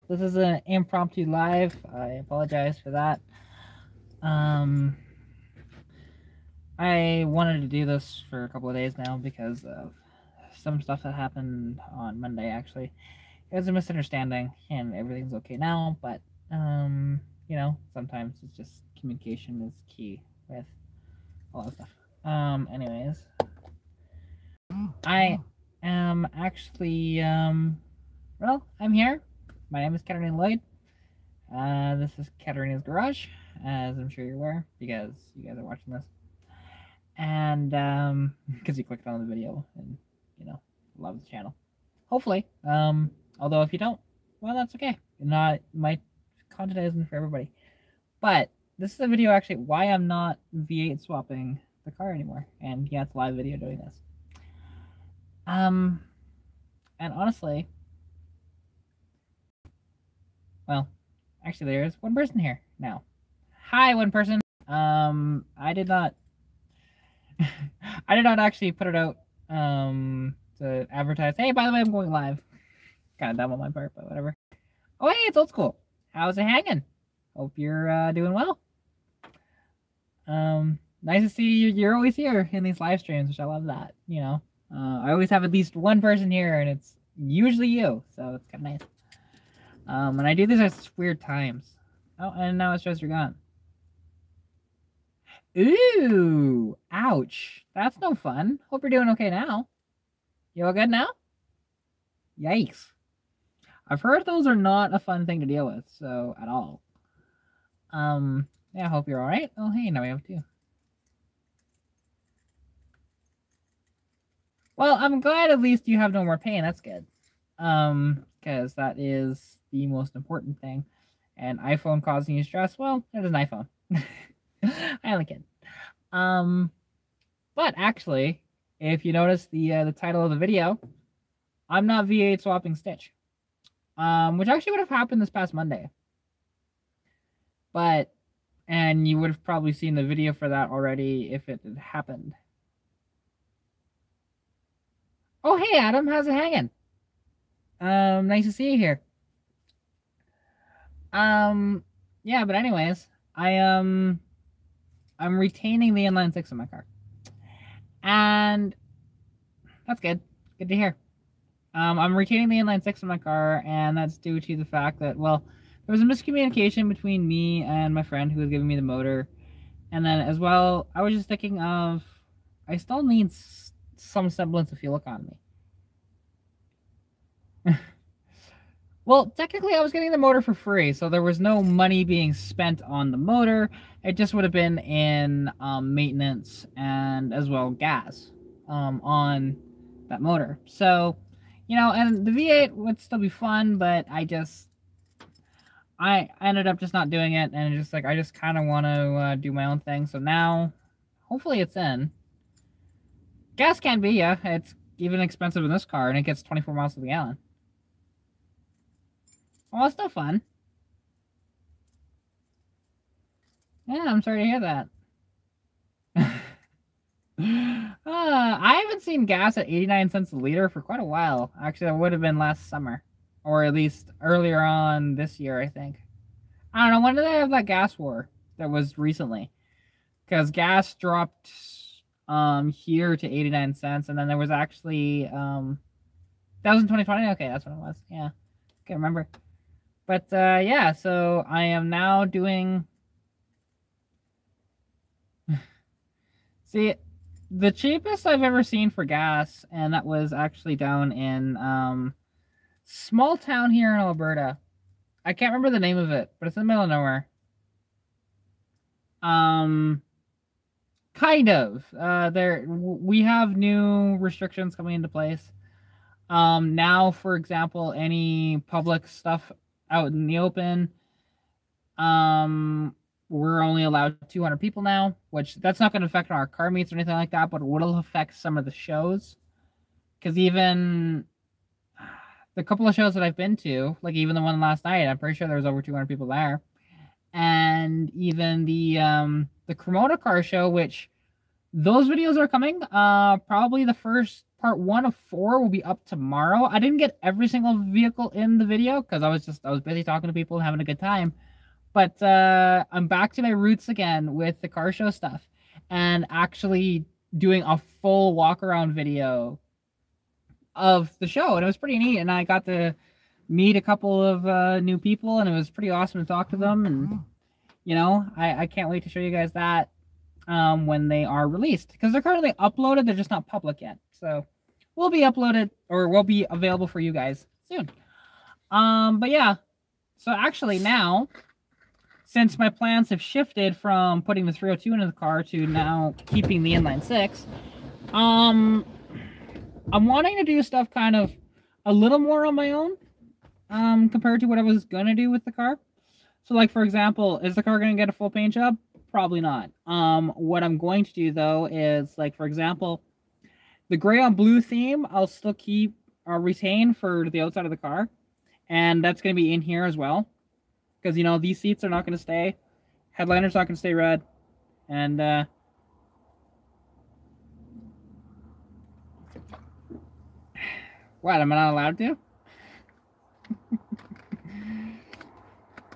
This is an impromptu live. I apologize for that. I wanted to do this for a couple of days now because of some stuff that happened on Monday, actually. It was a misunderstanding, and everything's okay now, but, you know, sometimes it's just communication is key with a lot of stuff. Anyways. I am actually, well, I'm here. My name is Katarina Lloyd. This is Katarina's Garage, as I'm sure you're aware, because you guys are watching this. And, because you clicked on the video and, you know, love the channel. Hopefully. Although if you don't, well, that's okay. Not, my content isn't for everybody. But, this is a video actually why I'm not V8 swapping the car anymore. And yeah, it's a live video doing this. And honestly, well, actually there's one person here now. Hi, one person. I did not actually put it out, to advertise, hey, by the way, I'm going live. Kind of dumb on my part, but whatever. Oh, hey, it's Old School. How's it hanging? Hope you're, doing well. Nice to see you. You're always here in these live streams, which I love that, you know. I always have at least one person here, and it's usually you, so it's kind of nice. And I do this at weird times. Oh, and now it's just you're gone. Ooh, ouch. That's no fun. Hope you're doing okay now. You all good now? Yikes. I've heard those are not a fun thing to deal with, so at all. Yeah, I hope you're alright. Oh, hey, now we have two. Well, I'm glad at least you have no more pain. That's good. Because that is the most important thing. And iPhone causing you stress, well, it is an iPhone. I only kid. But actually, if you notice the title of the video, I'm not V8 swapping Stitch. Which actually would have happened this past Monday. But, and you would have probably seen the video for that already if it had happened. Oh, hey, Adam, how's it hanging? Nice to see you here. Yeah, but anyways, I'm retaining the inline 6 in my car. And that's good. Good to hear. I'm retaining the inline 6 in my car, and that's due to the fact that, well, there was a miscommunication between me and my friend who was giving me the motor. And then as well, I was just thinking of, I still need some semblance of fuel economy. Well, technically I was getting the motor for free, so there was no money being spent on the motor. It just would have been in maintenance and as well gas on that motor. So, you know, and the V8 would still be fun, but I ended up just not doing it, and just like I just kind of want to do my own thing. So now, hopefully it's in. Gas can be, yeah. It's even expensive in this car, and it gets 24 miles to the gallon. Well, it's still fun. Yeah, I'm sorry to hear that. I haven't seen gas at 89 cents a liter for quite a while. Actually, it would have been last summer. Or at least earlier on this year, I think. I don't know, when did they have that gas war that was recently? Because gas dropped here to 89 cents, and then there was actually that was in 2020. Okay, that's what it was. Yeah, can't remember. But yeah, so I am now doing. See, the cheapest I've ever seen for gas, and that was actually down in small town here in Alberta. I can't remember the name of it, but it's in the middle of nowhere. Kind of. We have new restrictions coming into place. Now, for example, any public stuff out in the open, we're only allowed 200 people now, which that's not going to affect our car meets or anything like that, but it will affect some of the shows. Because even the couple of shows that I've been to, like even the one last night, I'm pretty sure there was over 200 people there. And even the Cremona car show, which those videos are coming. Probably the first part 1 of 4 will be up tomorrow. I didn't get every single vehicle in the video because I was busy talking to people and having a good time. But I'm back to my roots again with the car show stuff and actually doing a full walk around video of the show, and it was pretty neat. And I got to meet a couple of new people, and it was pretty awesome to talk to them. And you know, I can't wait to show you guys that when they are released, because they're currently uploaded, they're just not public yet. So will be uploaded, or will be available for you guys soon. But yeah, so actually now, since my plans have shifted from putting the 302 into the car to now keeping the inline 6, I'm wanting to do stuff kind of a little more on my own compared to what I was going to do with the car. So like, for example, is the car going to get a full paint job? Probably not. What I'm going to do though is, like, for example, the gray on blue theme, I'll still keep retain for the outside of the car. And that's going to be in here as well. Because, you know, these seats are not going to stay. Headliner's not going to stay red. And, what, am I not allowed to?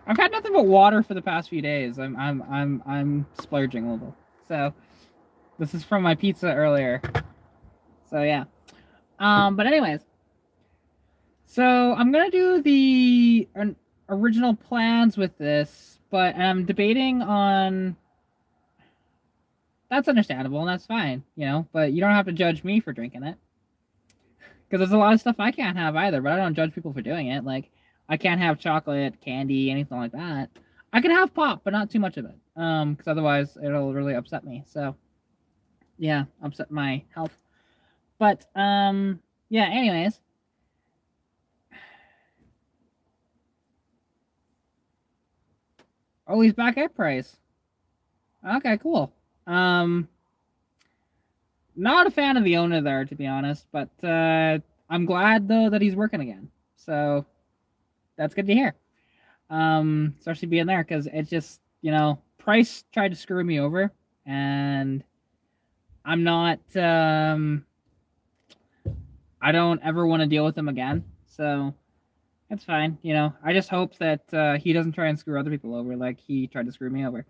I've had nothing but water for the past few days. I'm splurging a little. So, this is from my pizza earlier. So, yeah. But anyways. So, I'm going to do the original plans with this, but I'm debating on... That's understandable, and that's fine, you know, but you don't have to judge me for drinking it. Because there's a lot of stuff I can't have either, but I don't judge people for doing it. Like, I can't have chocolate, candy, anything like that. I can have pop, but not too much of it. Because otherwise it'll really upset me. So, yeah, upset my health. But, yeah, anyways. Oh, he's back at price. Okay, cool. Not a fan of the owner there, to be honest, but I'm glad though that he's working again. So that's good to hear. Especially being there, because it's just, you know, Price tried to screw me over, and I'm not I don't ever want to deal with him again. So it's fine, you know. I just hope that he doesn't try and screw other people over like he tried to screw me over.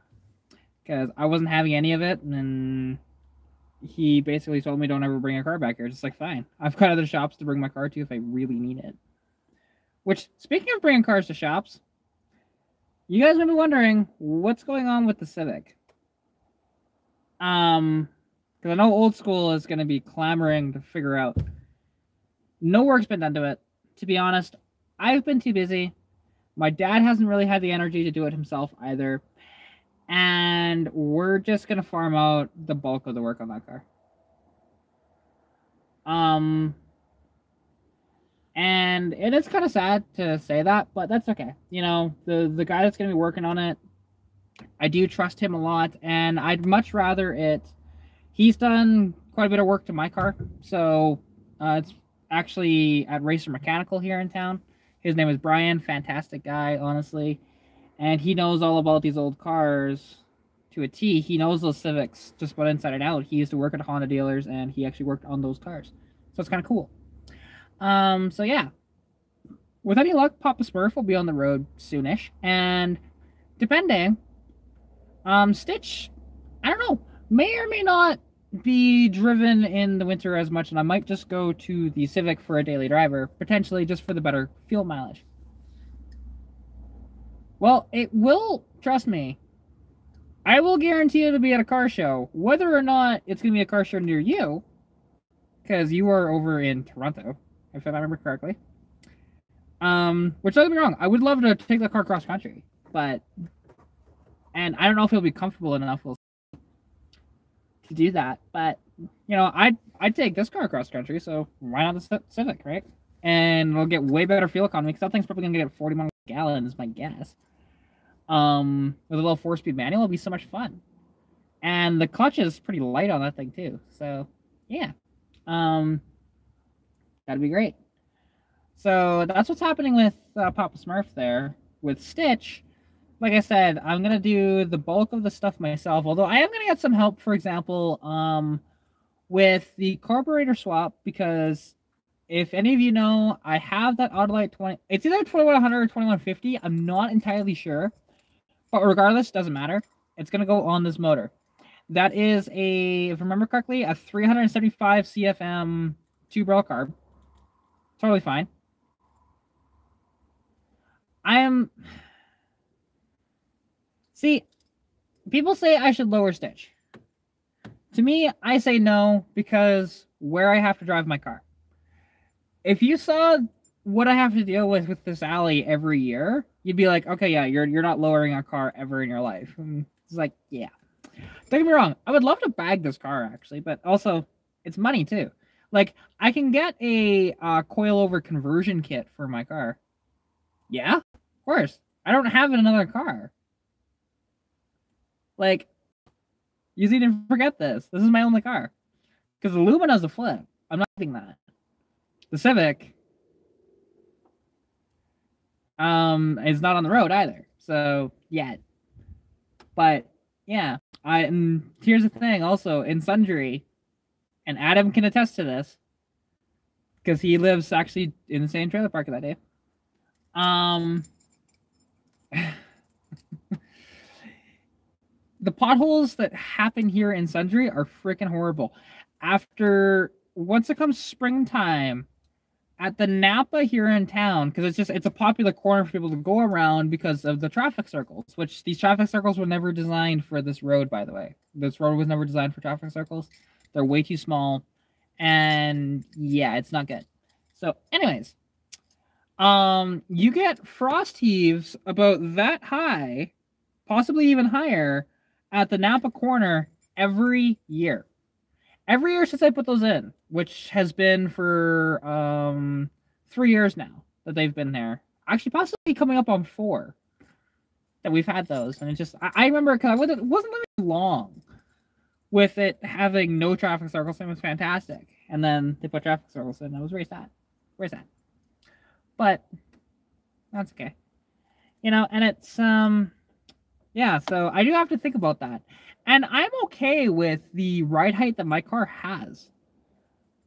Because I wasn't having any of it, and he basically told me don't ever bring a car back here. Just like, fine. I've got other shops to bring my car to if I really need it. Which, speaking of bringing cars to shops, you guys may be wondering what's going on with the Civic. Because I know Old School is going to be clamoring to figure out. No work's been done to it. To be honest, I've been too busy. My dad hasn't really had the energy to do it himself either. And we're just going to farm out the bulk of the work on that car. And it is kind of sad to say that, but that's okay. You know, the guy that's going to be working on it, I do trust him a lot, and I'd much rather it... He's done quite a bit of work to my car, so it's actually at Racer Mechanical here in town. His name is Brian, fantastic guy, honestly. And he knows all about these old cars to a T. He knows those Civics just about inside and out. He used to work at Honda dealers, and he actually worked on those cars. So it's kind of cool. So yeah. With any luck, Papa Smurf will be on the road soonish. And depending, Stitch, I don't know, may or may not be driven in the winter as much, and I might just go to the Civic for a daily driver, potentially just for the better fuel mileage. Well, it will, trust me, I will guarantee you to be at a car show. Whether or not it's going to be a car show near you, because you are over in Toronto, if I remember correctly. Which, don't get me wrong, I would love to take the car cross country, but, and I don't know if it'll be comfortable enough to do that, but, you know, I'd take this car cross country, so why not the Civic, right? And we'll get way better fuel economy, because that thing's probably going to get 40 miles a gallon, is my guess. With a little 4-speed manual, it'll be so much fun. And the clutch is pretty light on that thing, too. So, yeah. That'd be great. So, that's what's happening with Papa Smurf there. With Stitch, like I said, I'm gonna do the bulk of the stuff myself. Although I am gonna get some help, for example, with the carburetor swap, because if any of you know, I have that Autolite 20. It's either 2100 or 2150. I'm not entirely sure, but regardless, doesn't matter. It's gonna go on this motor. That is a, if I remember correctly, a 375 CFM 2-barrel carb. Totally fine. See, people say I should lower stitch. To me, I say no, because where I have to drive my car. If you saw what I have to deal with this alley every year, you'd be like, okay, yeah, you're not lowering a car ever in your life. And it's like, yeah. Don't get me wrong, I would love to bag this car, actually, but also, it's money, too. Like, I can get a coilover conversion kit for my car. Yeah, of course. I don't have another car. Like, you need to forget this. This is my only car. Because the Lumina's a flip. I'm not doing that. The Civic is not on the road either. So, yet. But, yeah. And here's the thing, also, in Sundry, and Adam can attest to this, because he lives actually in the same trailer park that I do. The potholes that happen here in Sundry are freaking horrible. Once it comes springtime, at the Napa here in town, because it's a popular corner for people to go around because of the traffic circles, which these traffic circles were never designed for this road, by the way. This road was never designed for traffic circles. They're way too small, and yeah, it's not good. So anyways, you get frost heaves about that high, possibly even higher, at the Napa corner every year. Every year since I put those in, which has been for 3 years now that they've been there. Actually, possibly coming up on 4 that we've had those. And it just, I remember, because it wasn't living long with it having no traffic circles, and it was fantastic. And then they put traffic circles in, and I was very sad. Very sad. But that's okay. You know, and it's, yeah, so I do have to think about that. And I'm okay with the ride height that my car has.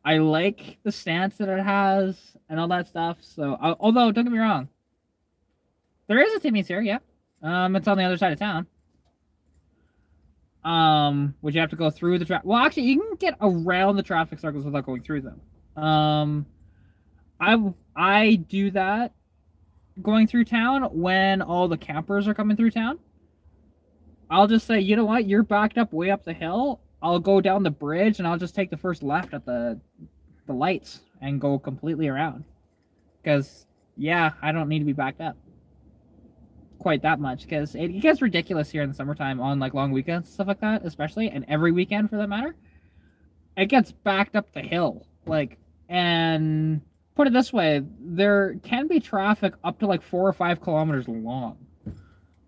I like the stance that it has and all that stuff. So, although, don't get me wrong. There is a Timmy's here, yeah. It's on the other side of town. Which you have to go through the traffic. Well, actually, you can get around the traffic circles without going through them. I do that going through town when all the campers are coming through town. I'll just say, you know what? You're backed up way up the hill. I'll go down the bridge, and I'll just take the first left at the lights and go completely around. Because, yeah, I don't need to be backed up quite that much. Because it gets ridiculous here in the summertime on, like, long weekends and stuff like that, especially. And every weekend, for that matter. It gets backed up the hill. Like, and put it this way. There can be traffic up to, like, 4 or 5 kilometers long.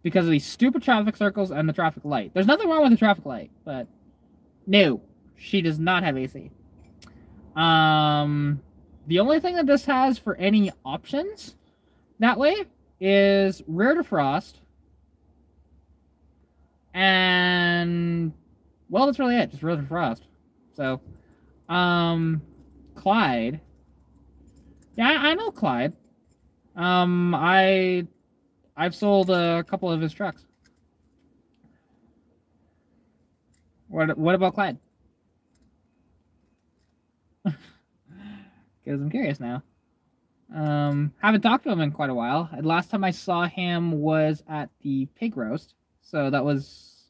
Because of these stupid traffic circles and the traffic light. There's nothing wrong with the traffic light, but no, she does not have AC. The only thing that this has for any options that way is rear defrost. And, well, that's really it, just rear defrost. So, Clyde. Yeah, I know Clyde. I've sold a couple of his trucks. What about Clyde? Because I'm curious now. Haven't talked to him in quite a while. Last time I saw him was at the pig roast. So that was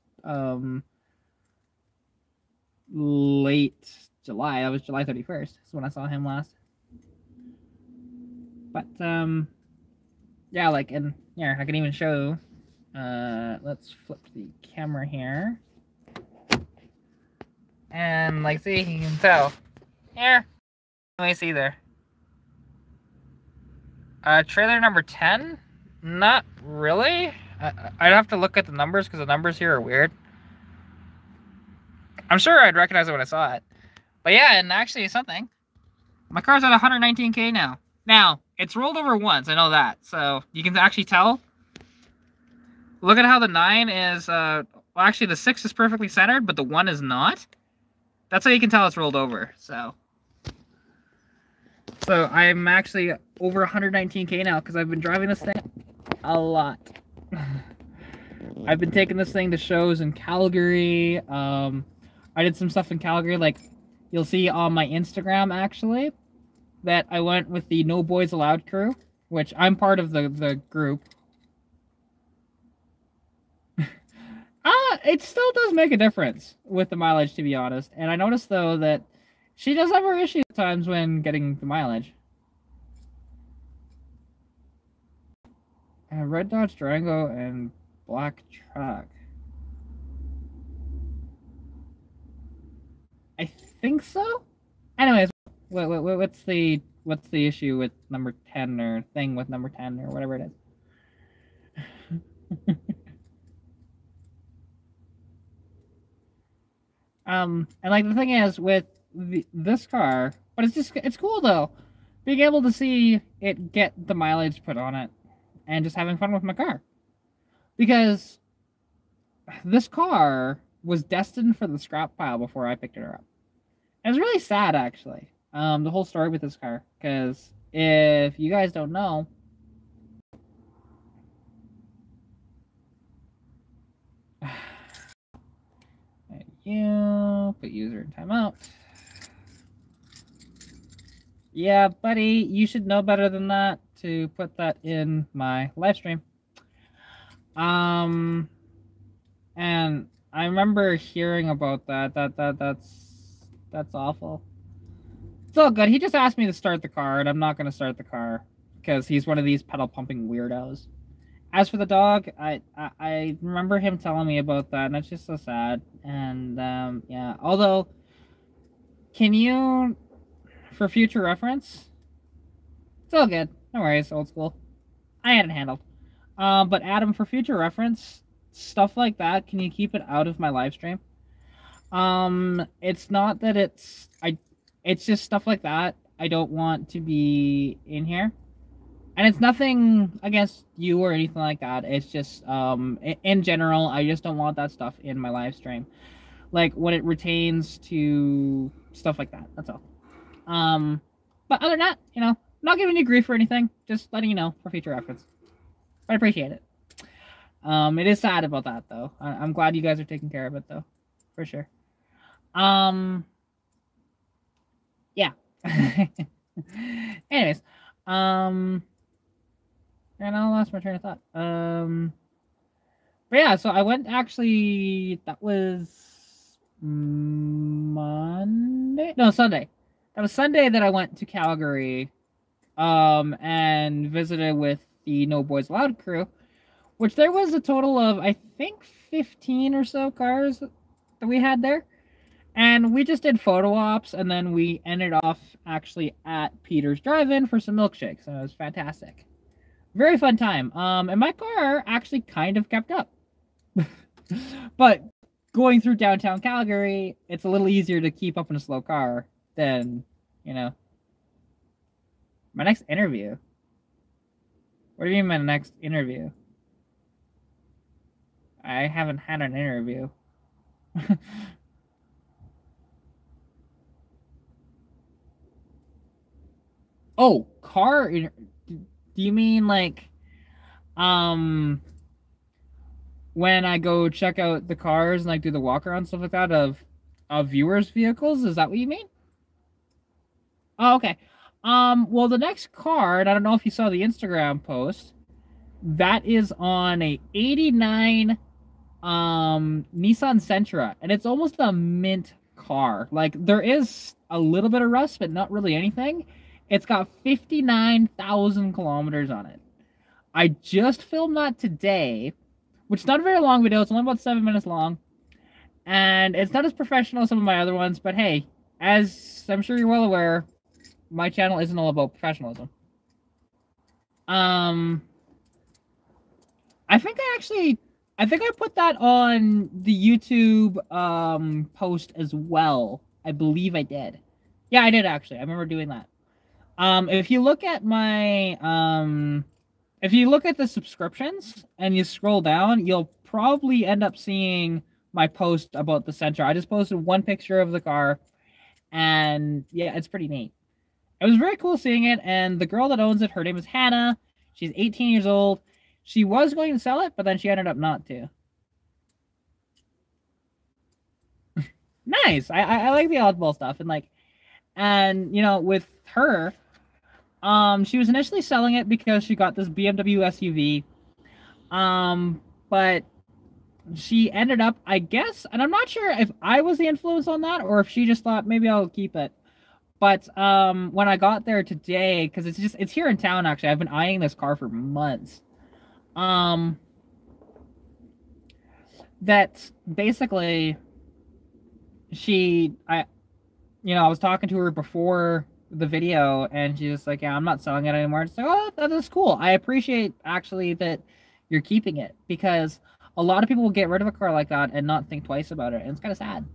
late July. That was July 31st. That's when I saw him last. But yeah, like, and here I can even show. Let's flip the camera here, and like, see, you can tell. Here, let me see there. Trailer number 10. Not really. I'd have to look at the numbers because the numbers here are weird. I'm sure I'd recognize it when I saw it. But yeah, and actually something. My car's at 119K now. Now, it's rolled over once, I know that. So, you can actually tell. Look at how the 9 is, well, actually the 6 is perfectly centered, but the 1 is not. That's how you can tell it's rolled over, so. So I'm actually over 119K now because I've been driving this thing a lot. I've been taking this thing to shows in Calgary. I did some stuff in Calgary, like you'll see on my Instagram actually, that I went with the No Boys Allowed crew, which I'm part of the group. It still does make a difference with the mileage, to be honest. And I noticed though that she does have her issues at times when getting the mileage. Red Dodge Durango and black truck. I think so. Anyways, what's the issue with number 10 or thing with number 10 or whatever it is? And like the thing is with this car, but it's cool though, being able to see it get the mileage put on it, and just having fun with my car, because this car was destined for the scrap pile before I picked her up. And it's really sad actually, the whole story with this car, because if you guys don't know, you put user in timeout. Yeah, buddy, you should know better than that to put that in my live stream. And I remember hearing about that. That's awful. It's all good. He just asked me to start the car, and I'm not going to start the car because he's one of these pedal pumping weirdos. As for the dog, I remember him telling me about that, and it's just so sad. And yeah, although, can you, for future reference, it's all good. No worries, old school. I had it handled. But Adam, for future reference, stuff like that, can you keep it out of my live stream? It's not that it's just stuff like that I don't want to be in here. And it's nothing against you or anything like that. It's just, in general, I just don't want that stuff in my live stream. Like, when it pertains to stuff like that. That's all. But other than that, you know, not giving you grief or anything. Just letting you know for future reference. But I appreciate it. It is sad about that, though. I'm glad you guys are taking care of it, though. For sure. Yeah. Anyways. And I lost my train of thought. But yeah, so I went actually, that was Monday? No, Sunday. That was Sunday that I went to Calgary, and visited with the No Boys Allowed crew, which there was a total of, I think, 15 or so cars that we had there. And we just did photo ops, and then we ended off actually at Peter's Drive-In for some milkshakes, and it was fantastic. Very fun time. And my car actually kind of kept up. But going through downtown Calgary, it's a little easier to keep up in a slow car than, you know. My next interview? What do you mean my next interview? I haven't had an interview. Oh, car... Do you mean like, when I go check out the cars and like do the walk around stuff like that of viewers' vehicles? Is that what you mean? Oh, okay. Well, the next car, and I don't know if you saw the Instagram post, that is on a 89 Nissan Sentra, and it's almost a mint car. Like, there is a little bit of rust, but not really anything. It's got 59,000 kilometers on it. I just filmed that today, which is not a very long video. It's only about 7 minutes long. And it's not as professional as some of my other ones, but hey, as I'm sure you're well aware, my channel isn't all about professionalism. I think I put that on the YouTube post as well. I believe I did. Yeah, I did actually. I remember doing that. If you look at my if you look at the subscriptions and you scroll down, you'll probably end up seeing my post about the Sentra. I just posted one picture of the car, and yeah, it's pretty neat. It was very cool seeing it, and the girl that owns it, her name is Hannah. She's 18 years old. She was going to sell it, but then she ended up not to. Nice. I like the oddball stuff, and you know, with her, she was initially selling it because she got this BMW SUV, but she ended up, I guess, and I'm not sure if I was the influence on that or if she just thought maybe I'll keep it. But when I got there today, because it's here in town actually, I've been eyeing this car for months. That basically I was talking to her before the video, and she's like, yeah, I'm not selling it anymore. It's like, oh, that's cool. I appreciate actually that you're keeping it, because a lot of people will get rid of a car like that and not think twice about it, and it's kind of sad.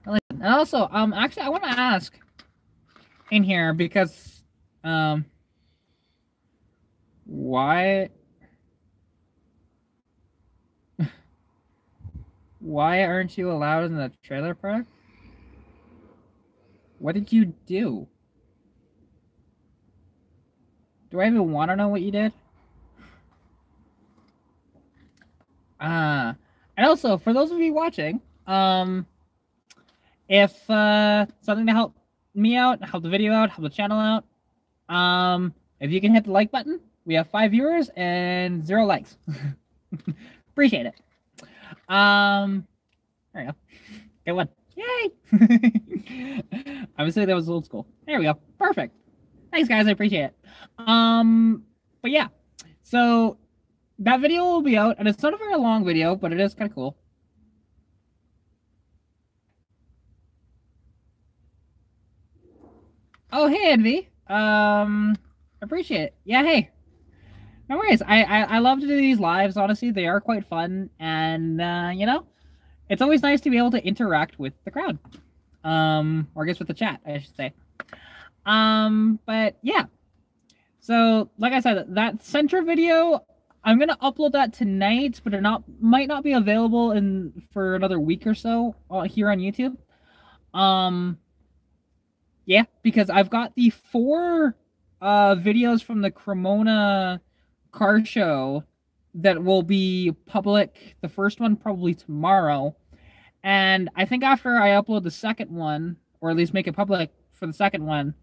And also, actually, I want to ask in here, because why aren't you allowed in the trailer park? What did you do? Do I even want to know what you did? And also, for those of you watching, if something to help me out, help the video out, help the channel out, if you can hit the like button, we have 5 viewers and 0 likes. Appreciate it. There we go. Good one. Yay! I would say that was old school. There we go. Perfect. Thanks, guys. I appreciate it. But yeah. So that video will be out, and it's not a very long video, but it is kind of cool. Oh, hey, Envy. Appreciate it. Yeah, hey. No worries. I love to do these lives, honestly. They are quite fun, and, you know, it's always nice to be able to interact with the crowd. Or I guess with the chat, I should say. But, yeah. So, like I said, that Sentra video, I'm going to upload that tonight, but it might not be available for another week or so here on YouTube. Yeah, because I've got the 4 videos from the Cremona car show that will be public. The first one probably tomorrow. And I think after I upload the second one, or at least make it public for the second one,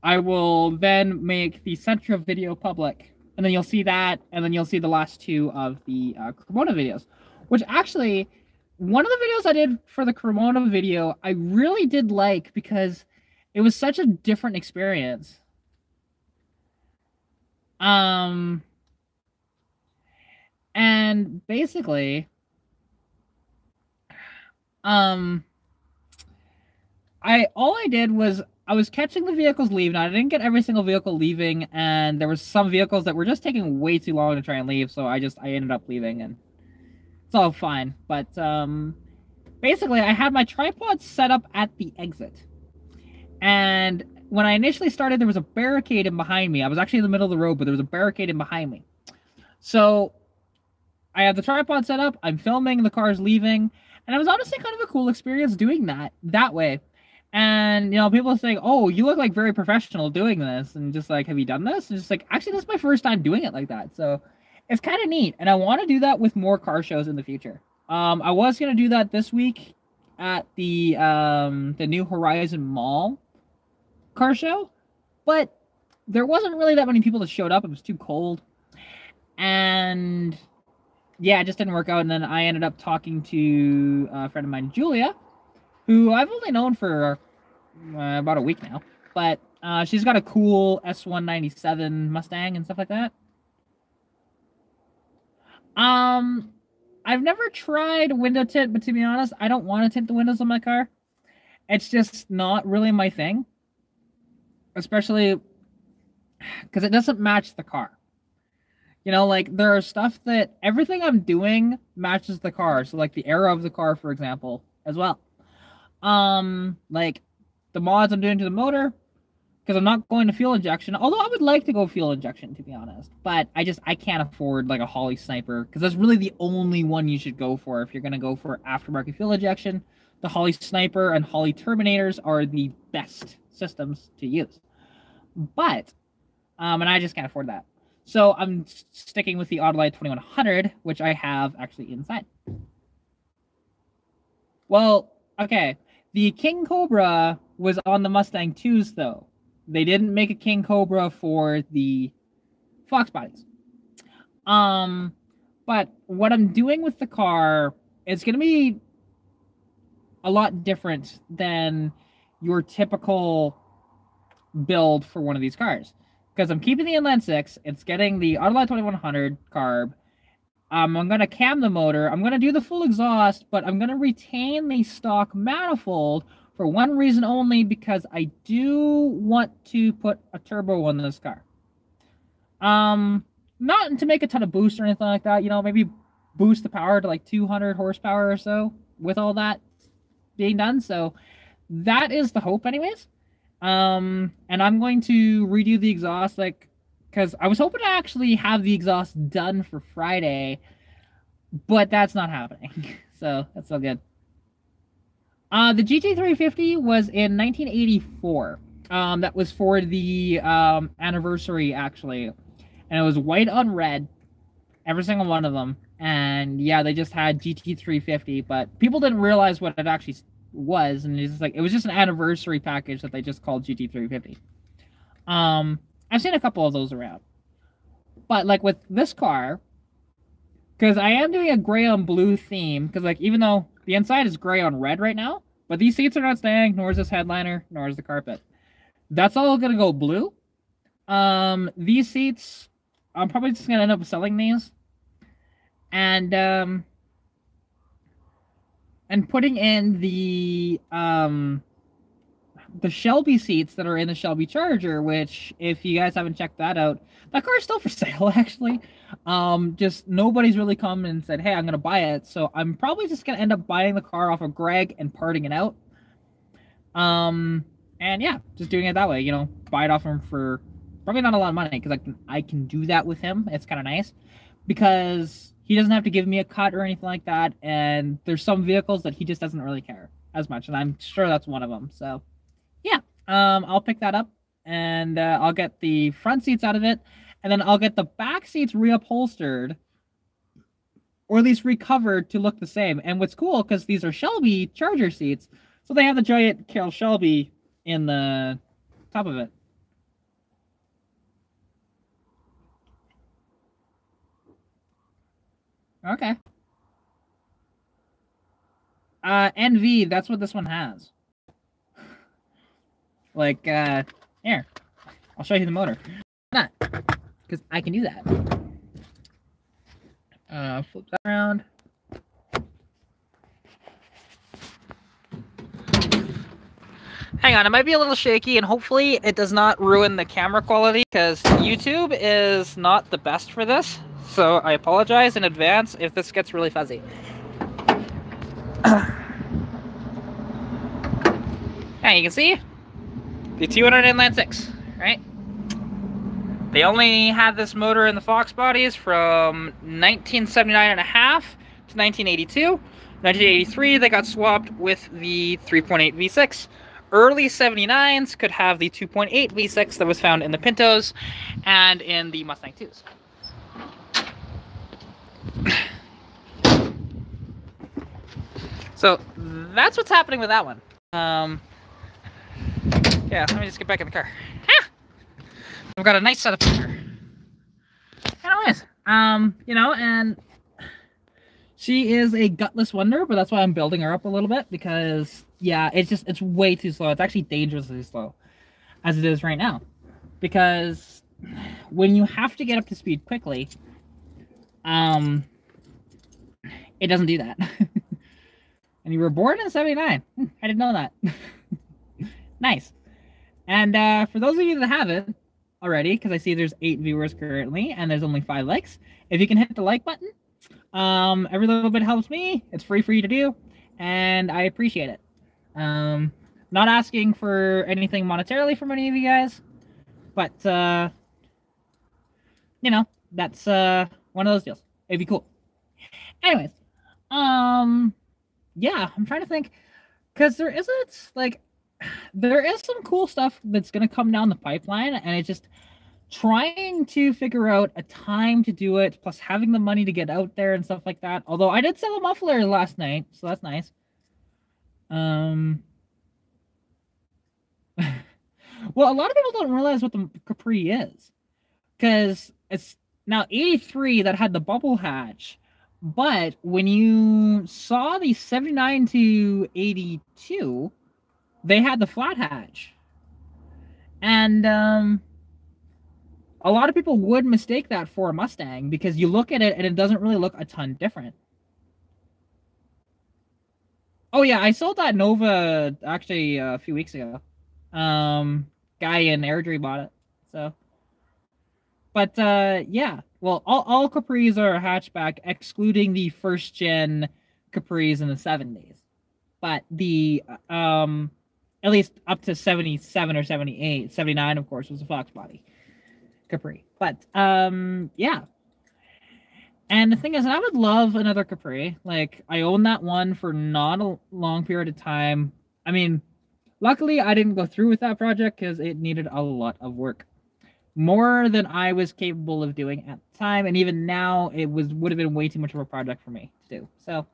I will then make the Sentra video public. And then you'll see that, and then you'll see the last 2 of the Cremona videos. Which actually, one of the videos I did for the Cremona video, I really did like, because it was such a different experience. And basically, all I did was I was catching the vehicles leave. Now, I didn't get every single vehicle leaving, and there was some vehicles that were just taking way too long to try and leave, so I ended up leaving, and it's all fine. But basically, I had my tripod set up at the exit. And when I initially started, there was a barricade in behind me. I was actually in the middle of the road, but there was a barricade in behind me. So I have the tripod set up. I'm filming. The car's leaving. And it was honestly kind of a cool experience doing that way. And, you know, people are saying, oh, you look like very professional doing this. And just like, have you done this? And just like, actually, this is my first time doing it like that. So it's kind of neat. And I want to do that with more car shows in the future. I was going to do that this week at the New Horizon Mall car show, but there wasn't really that many people that showed up. It was too cold, and yeah, it just didn't work out. And then I ended up talking to a friend of mine, Julia, who I've only known for about a week now, but she's got a cool S197 Mustang and stuff like that. I've never tried window tint, but to be honest, I don't want to tint the windows on my car. It's just not really my thing. Especially because it doesn't match the car. You know, like, there are stuff that everything I'm doing matches the car. So, like, the era of the car, for example, as well. Like, the mods I'm doing to the motor because I'm not going to fuel injection. Although I would like to go fuel injection, to be honest, but I can't afford like a Holly Sniper, because that's really the only one you should go for if you're gonna go for aftermarket fuel injection. The Holly Sniper and Holly Terminators are the best systems to use, but and I just can't afford that. So I'm sticking with the Autolite 2100, which I have actually inside. Well, okay. The King Cobra was on the Mustang 2s, though. They didn't make a King Cobra for the Foxbodies. But what I'm doing with the car is going to be a lot different than your typical build for one of these cars. Because I'm keeping the Inline 6, it's getting the Autolite 2100 carb. I'm going to cam the motor. I'm going to do the full exhaust, but I'm going to retain the stock manifold for one reason only, because I do want to put a turbo on this car. Not to make a ton of boost or anything like that. You know, maybe boost the power to like 200 horsepower or so with all that being done. So that is the hope anyways. And I'm going to redo the exhaust, like, because I was hoping to actually have the exhaust done for Friday, but that's not happening. So that's all good. The GT350 was in 1984. That was for the anniversary, actually. And it was white on red, every single one of them. And yeah, they just had GT350, but people didn't realize what it actually was, and it's just like, it was just an anniversary package that they just called GT350. I've seen a couple of those around, but like with this car, because I am doing a gray on blue theme, because like even though the inside is gray on red right now, but these seats are not staying, nor is this headliner, nor is the carpet. That's all gonna go blue. These seats, I'm probably just gonna end up selling these, and putting in the Shelby seats that are in the Shelby Charger, which, if you guys haven't checked that out, that car is still for sale, actually. Just nobody's really come and said, hey, I'm going to buy it. So I'm probably just going to end up buying the car off of Greg and parting it out. And yeah, just doing it that way, you know, buy it off him for probably not a lot of money, because I can do that with him. It's kind of nice, because he doesn't have to give me a cut or anything like that, and there's some vehicles that he just doesn't really care as much, and I'm sure that's one of them. So yeah, I'll pick that up, and I'll get the front seats out of it, and then I'll get the back seats reupholstered, or at least recovered to look the same. And what's cool, because these are Shelby Charger seats, so they have the giant Carroll Shelby in the top of it. Okay. NV, that's what this one has. Like, here. I'll show you the motor. Not, because I can do that. Flip that around. Hang on, it might be a little shaky, and hopefully it does not ruin the camera quality, because YouTube is not the best for this. So I apologize in advance if this gets really fuzzy. Yeah, you can see the 200 Inline 6, right? They only had this motor in the Foxbodies from 1979 and a half to 1982. 1983, they got swapped with the 3.8 V6. Early 79s could have the 2.8 V6 that was found in the Pintos and in the Mustang 2s. So that's what's happening with that one. Yeah, let me just get back in the car. Ah! I've got a nice setup here. Anyways, you know, and she is a gutless wonder, but that's why I'm building her up a little bit, because yeah, it's way too slow. It's actually dangerously slow as it is right now, because when you have to get up to speed quickly, it doesn't do that. And you were born in 79. I didn't know that. Nice. And for those of you that haven't already, because I see there's 8 viewers currently, and there's only 5 likes, if you can hit the like button, every little bit helps me. It's free for you to do, and I appreciate it. Not asking for anything monetarily from any of you guys, but you know, that's one of those deals. It'd be cool. Anyways, yeah, I'm trying to think, because there isn't like there is some cool stuff that's gonna come down the pipeline, and it's just trying to figure out a time to do it, plus having the money to get out there and stuff like that. Although I did sell a muffler last night, so that's nice. Well, a lot of people don't realize what the Capri is, because it's now 83 that had the bubble hatch, but when you saw the 79 to 82, they had the flat hatch. And a lot of people would mistake that for a Mustang because you look at it and it doesn't really look a ton different. Oh yeah, I sold that Nova actually a few weeks ago. Guy in Airdrie bought it. So, but yeah. Well, all Capris are a hatchback, excluding the first gen Capris in the 70s. But the at least up to 77 or 78, 79 of course was a Foxbody Capri. But yeah. And the thing is, I would love another Capri. Like, I own that one for not a long period of time. I mean, luckily, I didn't go through with that project because it needed a lot of work. More than I was capable of doing at the time. And even now, it would have been way too much of a project for me to do. So,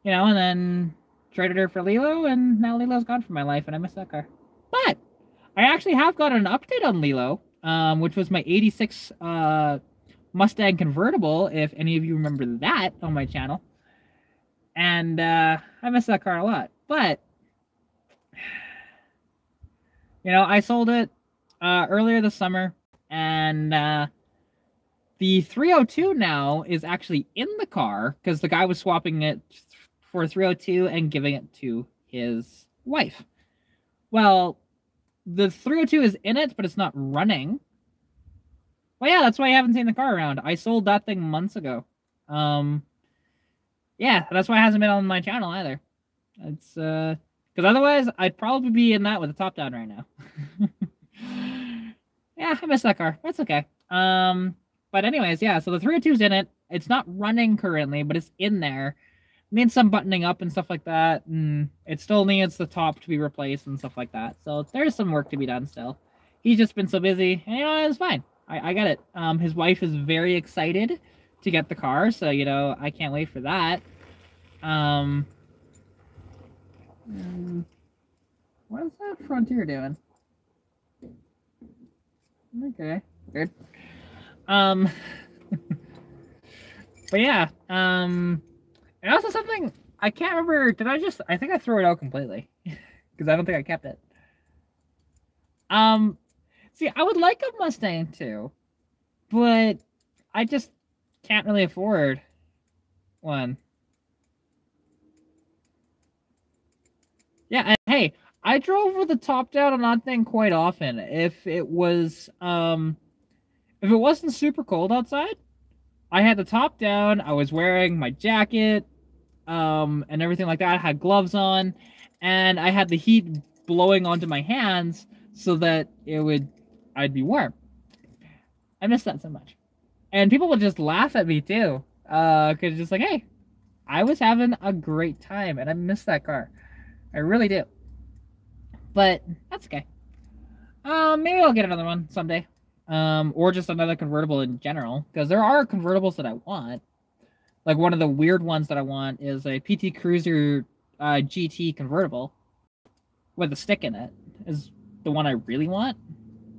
you know, and then traded her for Lilo, and now Lilo's gone from my life, and I miss that car. But I actually have got an update on Lilo, which was my 86... Mustang convertible, if any of you remember that on my channel. And I miss that car a lot. But, you know, I sold it earlier this summer, and the 302 now is actually in the car because the guy was swapping it for 302 and giving it to his wife. Well, the 302 is in it, but it's not running. Well, yeah, that's why I haven't seen the car around. I sold that thing months ago. Yeah, that's why it hasn't been on my channel either. It's because otherwise I'd probably be in that with the top down right now. Yeah, I miss that car. That's okay. But anyways, yeah. So the 302's in it. It's not running currently, but it's in there. It needs some buttoning up and stuff like that, and it still needs the top to be replaced and stuff like that. So there's some work to be done still. He's just been so busy, and you know, it's fine. I get it. His wife is very excited to get the car, so, you know, I can't wait for that. What is that Frontier doing? Okay, weird. But yeah, and also something, I can't remember, I think I threw it out completely, because I don't think I kept it. See, I would like a Mustang too, but I just can't really afford one. Yeah, and hey, I drove with the top down on that thing quite often. If it wasn't super cold outside, I had the top down, I was wearing my jacket, and everything like that. I had gloves on, and I had the heat blowing onto my hands so that I'd be warm. I miss that so much. And people would just laugh at me too. Cause it's just like, hey, I was having a great time and I miss that car. I really do. But that's okay. Maybe I'll get another one someday. Or just another convertible in general. Because there are convertibles that I want. Like one of the weird ones that I want is a PT Cruiser GT convertible with a stick in it. Is the one I really want.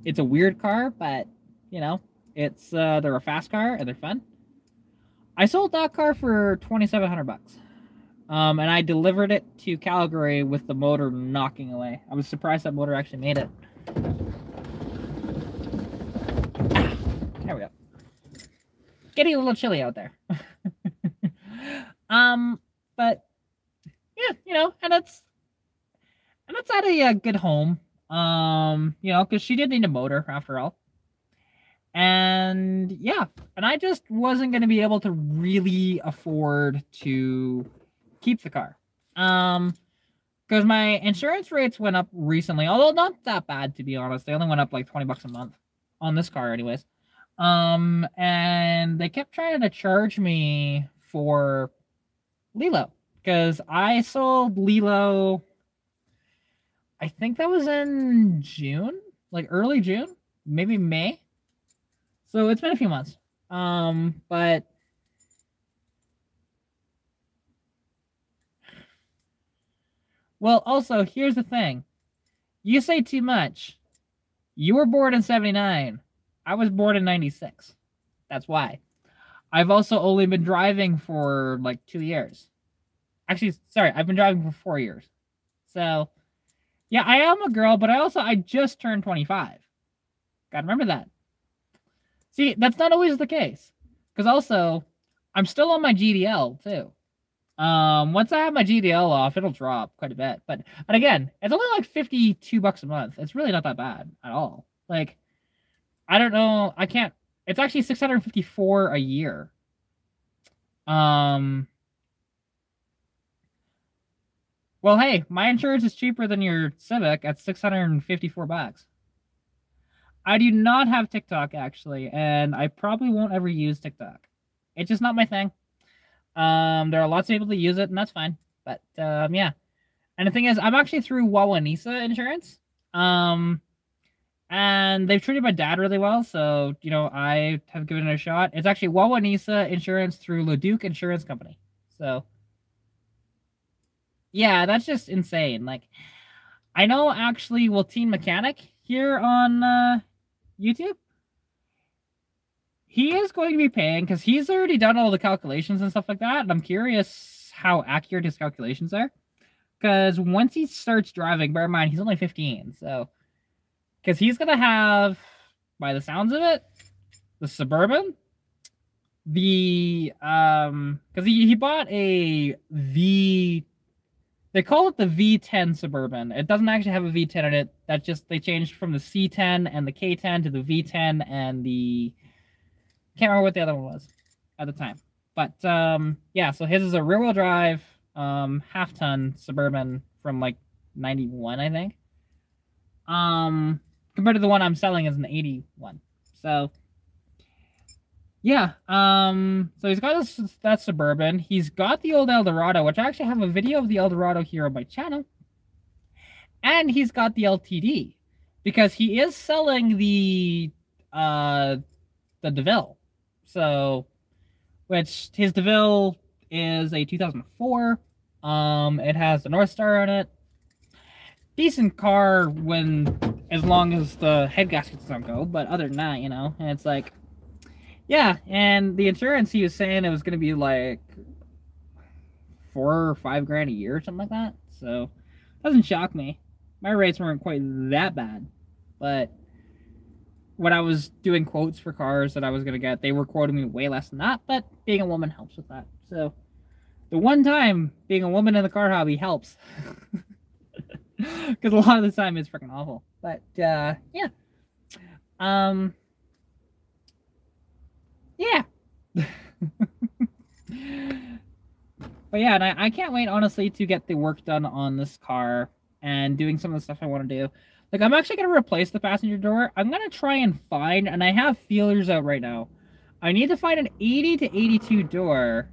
It's a weird car, but, you know, it's they're a fast car and they're fun. I sold that car for $2,700. And I delivered it to Calgary with the motor knocking away. I was surprised that motor actually made it. Ah, there we go. Getting a little chilly out there. But yeah, you know, and it's at a good home. You know, because she did need a motor after all. And yeah, and I just wasn't going to be able to really afford to keep the car. Because my insurance rates went up recently, although not that bad, to be honest. They only went up like $20 a month on this car anyways. And they kept trying to charge me for Lilo. Because I sold Lilo, I think that was in June, like early June, maybe May. So it's been a few months. But well, also here's the thing. You say too much. You were born in 79. I was born in 96. That's why. I've also only been driving for like 2 years. Actually, sorry, I've been driving for 4 years. So, yeah, I am a girl, but I just turned 25. Gotta remember that. See, that's not always the case. Because also, I'm still on my GDL, too. Once I have my GDL off, it'll drop quite a bit. But, and again, it's only like $52 a month. It's really not that bad at all. Like, I don't know. I can't. It's actually $654 a year. Well, hey, my insurance is cheaper than your Civic at $654. I do not have TikTok, actually, and I probably won't ever use TikTok. It's just not my thing. There are lots of people that use it, and that's fine. But, yeah. And the thing is, I'm actually through Wawanisa Insurance. And they've treated my dad really well, so, you know, I have given it a shot. It's actually Wawanisa Insurance through Leduc Insurance Company. So, yeah, that's just insane. Like, I know, actually, Teen Mechanic here on YouTube, he is going to be paying, because he's already done all the calculations and stuff like that, and I'm curious how accurate his calculations are. Because once he starts driving, bear in mind, he's only 15, so... Because he's going to have, by the sounds of it, the Suburban, the, because he bought a V, they call it the V10 Suburban. It doesn't actually have a V10 in it. That's just, they changed from the C10 and the K10 to the V10 and the, can't remember what the other one was at the time. But, yeah, so his is a rear-wheel drive, half-ton Suburban from, like, 91, I think. Compared to the one I'm selling is an 81. So, yeah. So he's got that Suburban. He's got the old Eldorado, which I actually have a video of the Eldorado here on my channel. And he's got the LTD, because he is selling the DeVille. So, which his DeVille is a 2004. It has the North Star on it. Decent car as long as the head gaskets don't go, but other than that, you know, and it's like, yeah, and the insurance, he was saying it was going to be like $4 or $5 grand a year or something like that, so doesn't shock me. My rates weren't quite that bad, but when I was doing quotes for cars that I was going to get, they were quoting me way less than that, but being a woman helps with that, so the one time being a woman in the car hobby helps. Because a lot of the time it's freaking awful. But, yeah. Yeah. But yeah, and I can't wait, honestly, to get the work done on this car and doing some of the stuff I want to do. Like, I'm actually going to replace the passenger door. I'm going to try and find, and I have feelers out right now. I need to find an 80 to 82 door.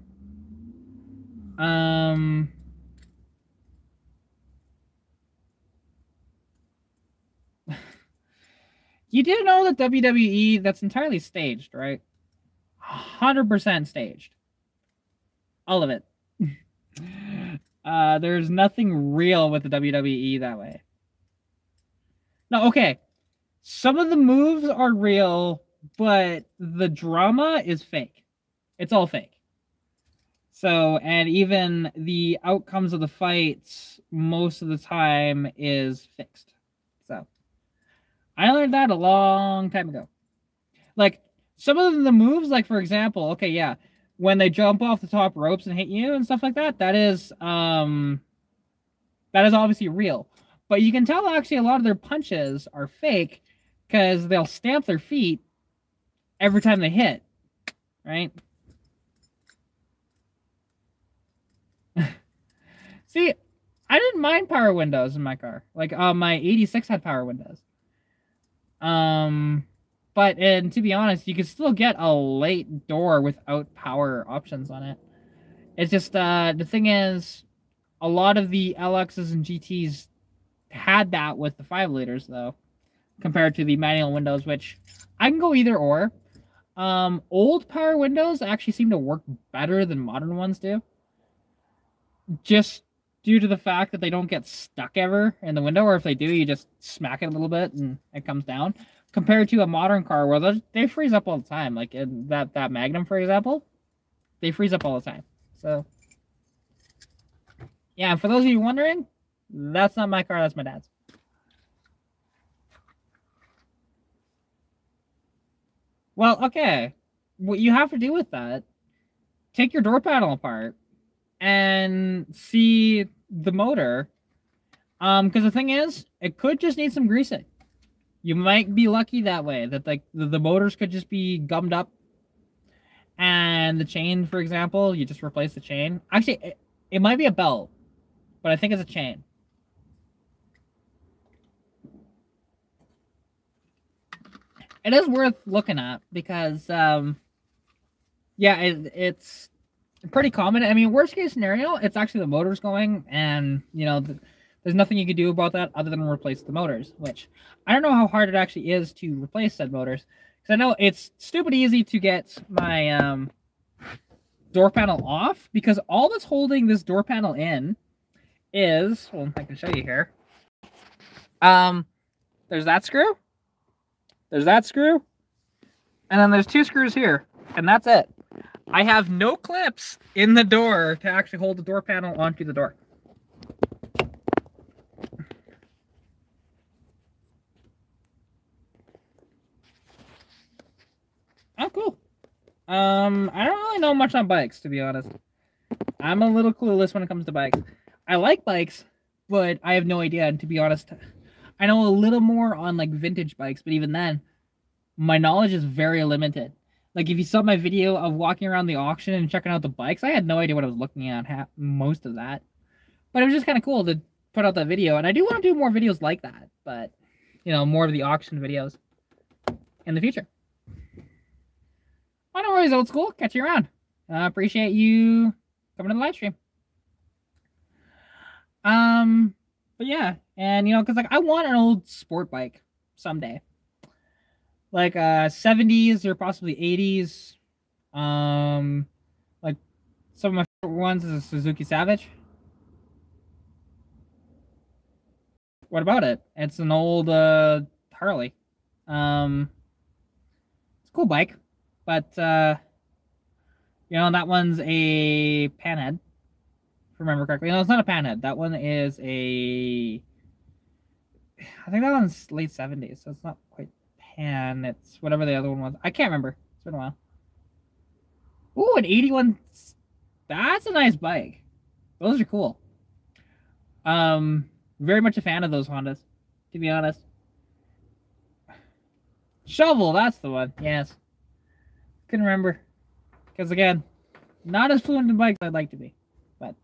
You do know that WWE, that's entirely staged, right? 100% staged. All of it. There's nothing real with the WWE that way. No, okay. Some of the moves are real, but the drama is fake. It's all fake. So, and even the outcomes of the fights most of the time is fixed. So, I learned that a long time ago. Like, some of the moves, like, for example, okay, yeah, when they jump off the top ropes and hit you and stuff like that, that is obviously real. But you can tell, actually, a lot of their punches are fake because they'll stamp their feet every time they hit, right? See, I didn't mind power windows in my car. Like, my 86 had power windows. But, and to be honest, you could still get a late door without power options on it. It's just, the thing is, a lot of the LXs and GTs had that with the 5 liters, though, compared to the manual windows, which I can go either or. Old power windows actually seem to work better than modern ones do. Just due to the fact that they don't get stuck ever in the window, or if they do, you just smack it a little bit and it comes down. Compared to a modern car where they freeze up all the time. Like in that Magnum, for example, they freeze up all the time. So, yeah, for those of you wondering, that's not my car, that's my dad's. Well, okay. What you have to do with that, take your door panel apart and see the motor. Because the thing is, it could just need some greasing. You might be lucky that way, that like the motors could just be gummed up. And the chain, for example, you just replace the chain. Actually, it might be a belt, but I think it's a chain. It is worth looking at because, yeah, it's pretty common. I mean, worst case scenario, it's actually the motors going, and you know, there's nothing you can do about that other than replace the motors. Which I don't know how hard it actually is to replace said motors, because I know it's stupid easy to get my door panel off, because all that's holding this door panel in is, well, I can show you here. There's that screw. There's that screw, and then there's 2 screws here, and that's it. I have no clips in the door to actually hold the door panel onto the door. Oh, cool. I don't really know much on bikes, to be honest. I'm a little clueless when it comes to bikes. I like bikes, but I have no idea, and to be honest, I know a little more on like vintage bikes, but even then, my knowledge is very limited. Like if you saw my video of walking around the auction and checking out the bikes, I had no idea what I was looking at most of that. But it was just kind of cool to put out that video, and I do want to do more videos like that, but you know, more of the auction videos in the future. Oh, no worries, old school. Catch you around. Appreciate you coming to the live stream. But yeah, and you know, because like I want an old sport bike someday, like 70s or possibly 80s. Like some of my favorite ones is a Suzuki Savage. What about it? It's an old Harley. It's a cool bike, but you know, that one's a panhead. Remember correctly. No, it's not a panhead. That one is a, I think that one's late 70s, so it's not quite pan. It's whatever the other one was. I can't remember. It's been a while. Ooh, an 81. That's a nice bike. Those are cool. Very much a fan of those Hondas, to be honest. Shovel, that's the one. Yes. Couldn't remember. Because again, not as fluent in bikes as I'd like to be. But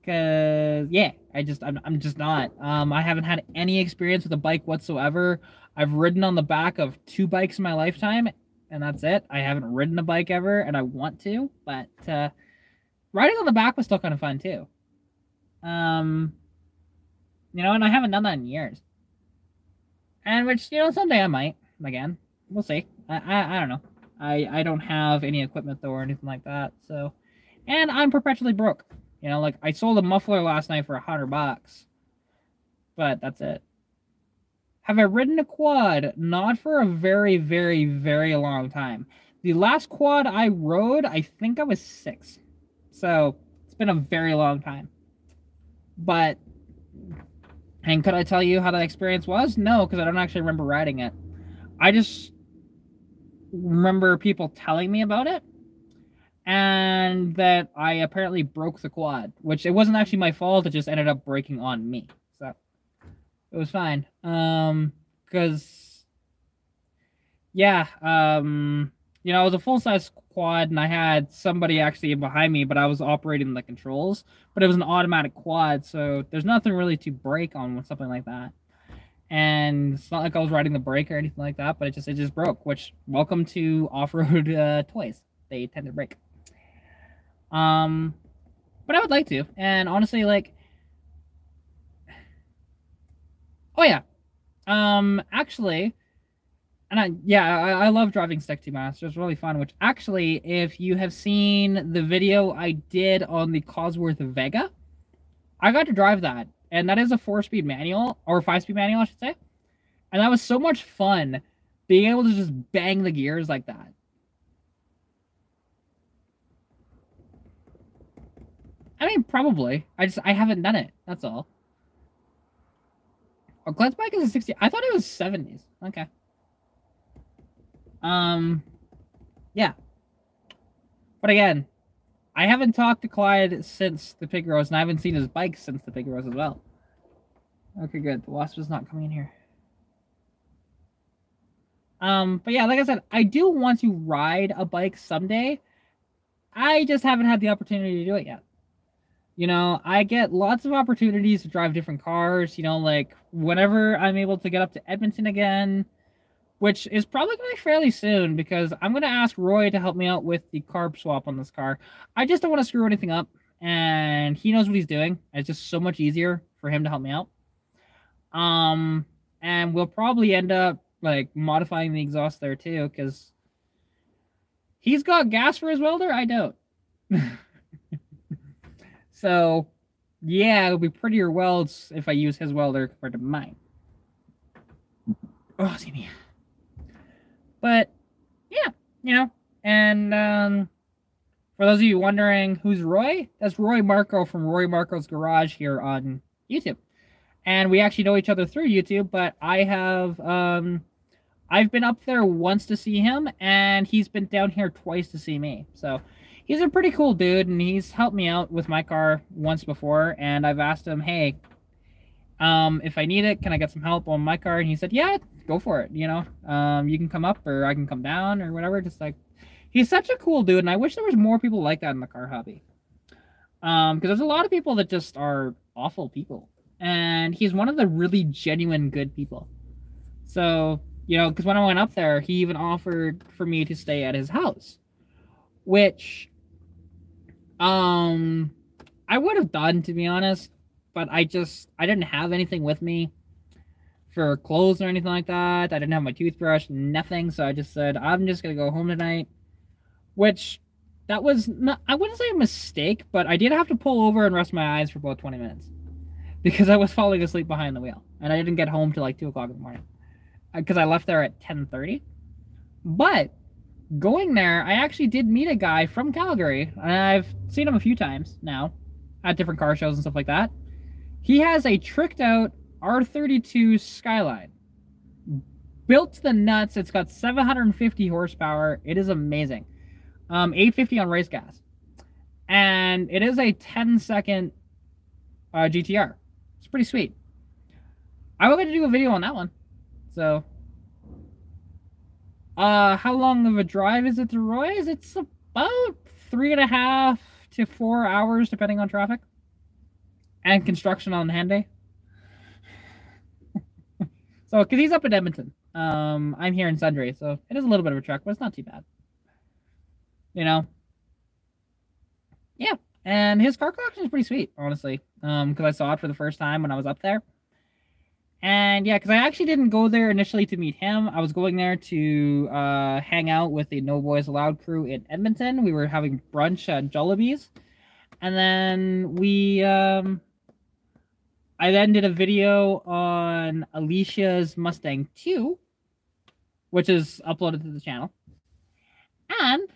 cause yeah, I'm just not. I haven't had any experience with a bike whatsoever. I've ridden on the back of 2 bikes in my lifetime, and that's it. I haven't ridden a bike ever, and I want to, but riding on the back was still kind of fun too. You know, and I haven't done that in years. And which, you know, someday I might again. We'll see. I don't know. I don't have any equipment though or anything like that, so, and I'm perpetually broke. You know, like I sold a muffler last night for $100, but that's it. Have I ridden a quad? Not for a very, very, very long time. The last quad I rode, I think I was 6, so it's been a very long time. But, and could I tell you how that experience was? No, because I don't actually remember riding it. I just remember people telling me about it, and that I apparently broke the quad, which it wasn't actually my fault. It just ended up breaking on me, so it was fine. Because yeah, you know, it was a full-size quad, and I had somebody actually behind me, but I was operating the controls. But it was an automatic quad, so there's nothing really to brake on with something like that. And it's not like I was riding the brake or anything like that, but it just broke. Which, welcome to off-road toys. They tend to break. But I would like to, and honestly, like, oh yeah, actually. And I love driving Stick to Master. It's really fun. Which actually, if you have seen the video I did on the Cosworth Vega, I got to drive that, and that is a 4-speed manual, or 5-speed manual, I should say. And that was so much fun, being able to just bang the gears like that. I mean, probably. I haven't done it. That's all. Oh, Glenn's bike is a 60. I thought it was 70s. Okay. Yeah. But again, I haven't talked to Clyde since the pig roast, and I haven't seen his bike since the pig roast as well. Okay, good. The wasp is not coming in here. But yeah, like I said, I do want to ride a bike someday. I just haven't had the opportunity to do it yet. You know, I get lots of opportunities to drive different cars, you know, like whenever I'm able to get up to Edmonton again, which is probably going to be fairly soon, because I'm going to ask Roy to help me out with the carb swap on this car. I just don't want to screw anything up, and he knows what he's doing. It's just so much easier for him to help me out. And we'll probably end up, like, modifying the exhaust there too, because he's got gas for his welder. I don't. So, yeah, it'll be prettier welds if I use his welder compared to mine. Oh, excuse me. But, yeah, you know, and for those of you wondering who's Roy, that's Roy Marco from Roy Marco's Garage here on YouTube. And we actually know each other through YouTube, but I have, I've been up there once to see him, and he's been down here twice to see me. So, he's a pretty cool dude, and he's helped me out with my car once before, and I've asked him, hey, if I need it, can I get some help on my car? And he said, yeah, go for it, you know. You can come up, or I can come down, or whatever. Just like, he's such a cool dude, and I wish there was more people like that in the car hobby. Because there's a lot of people that just are awful people, and he's one of the really genuine good people. So, you know, because when I went up there, he even offered for me to stay at his house, which I would have done, to be honest, but I didn't have anything with me for clothes or anything like that. I didn't have my toothbrush, nothing, so I just said, I'm just gonna go home tonight, which, that was not, I wouldn't say a mistake, but I did have to pull over and rest my eyes for about 20 minutes, because I was falling asleep behind the wheel, and I didn't get home till like 2 o'clock in the morning, because I left there at 10:30, but going there, I actually did meet a guy from Calgary, and I've seen him a few times now at different car shows and stuff like that. He has a tricked out R32 Skyline. Built to the nuts. It's got 750 horsepower. It is amazing. 850 on race gas. And it is a 10-second GTR. It's pretty sweet. I will get to do a video on that one. So, how long of a drive is it to Roy's? It's about 3.5 to 4 hours, depending on traffic and construction on Henday. So, because he's up in Edmonton, I'm here in Sundre, so it is a little bit of a trek, but it's not too bad. You know, yeah. And his car collection is pretty sweet, honestly, because I saw it for the first time when I was up there. And yeah, because I actually didn't go there initially to meet him. I was going there to hang out with the No Boys Allowed crew in Edmonton. We were having brunch at Jollibee's. And then I then did a video on Alicia's Mustang 2, which is uploaded to the channel. And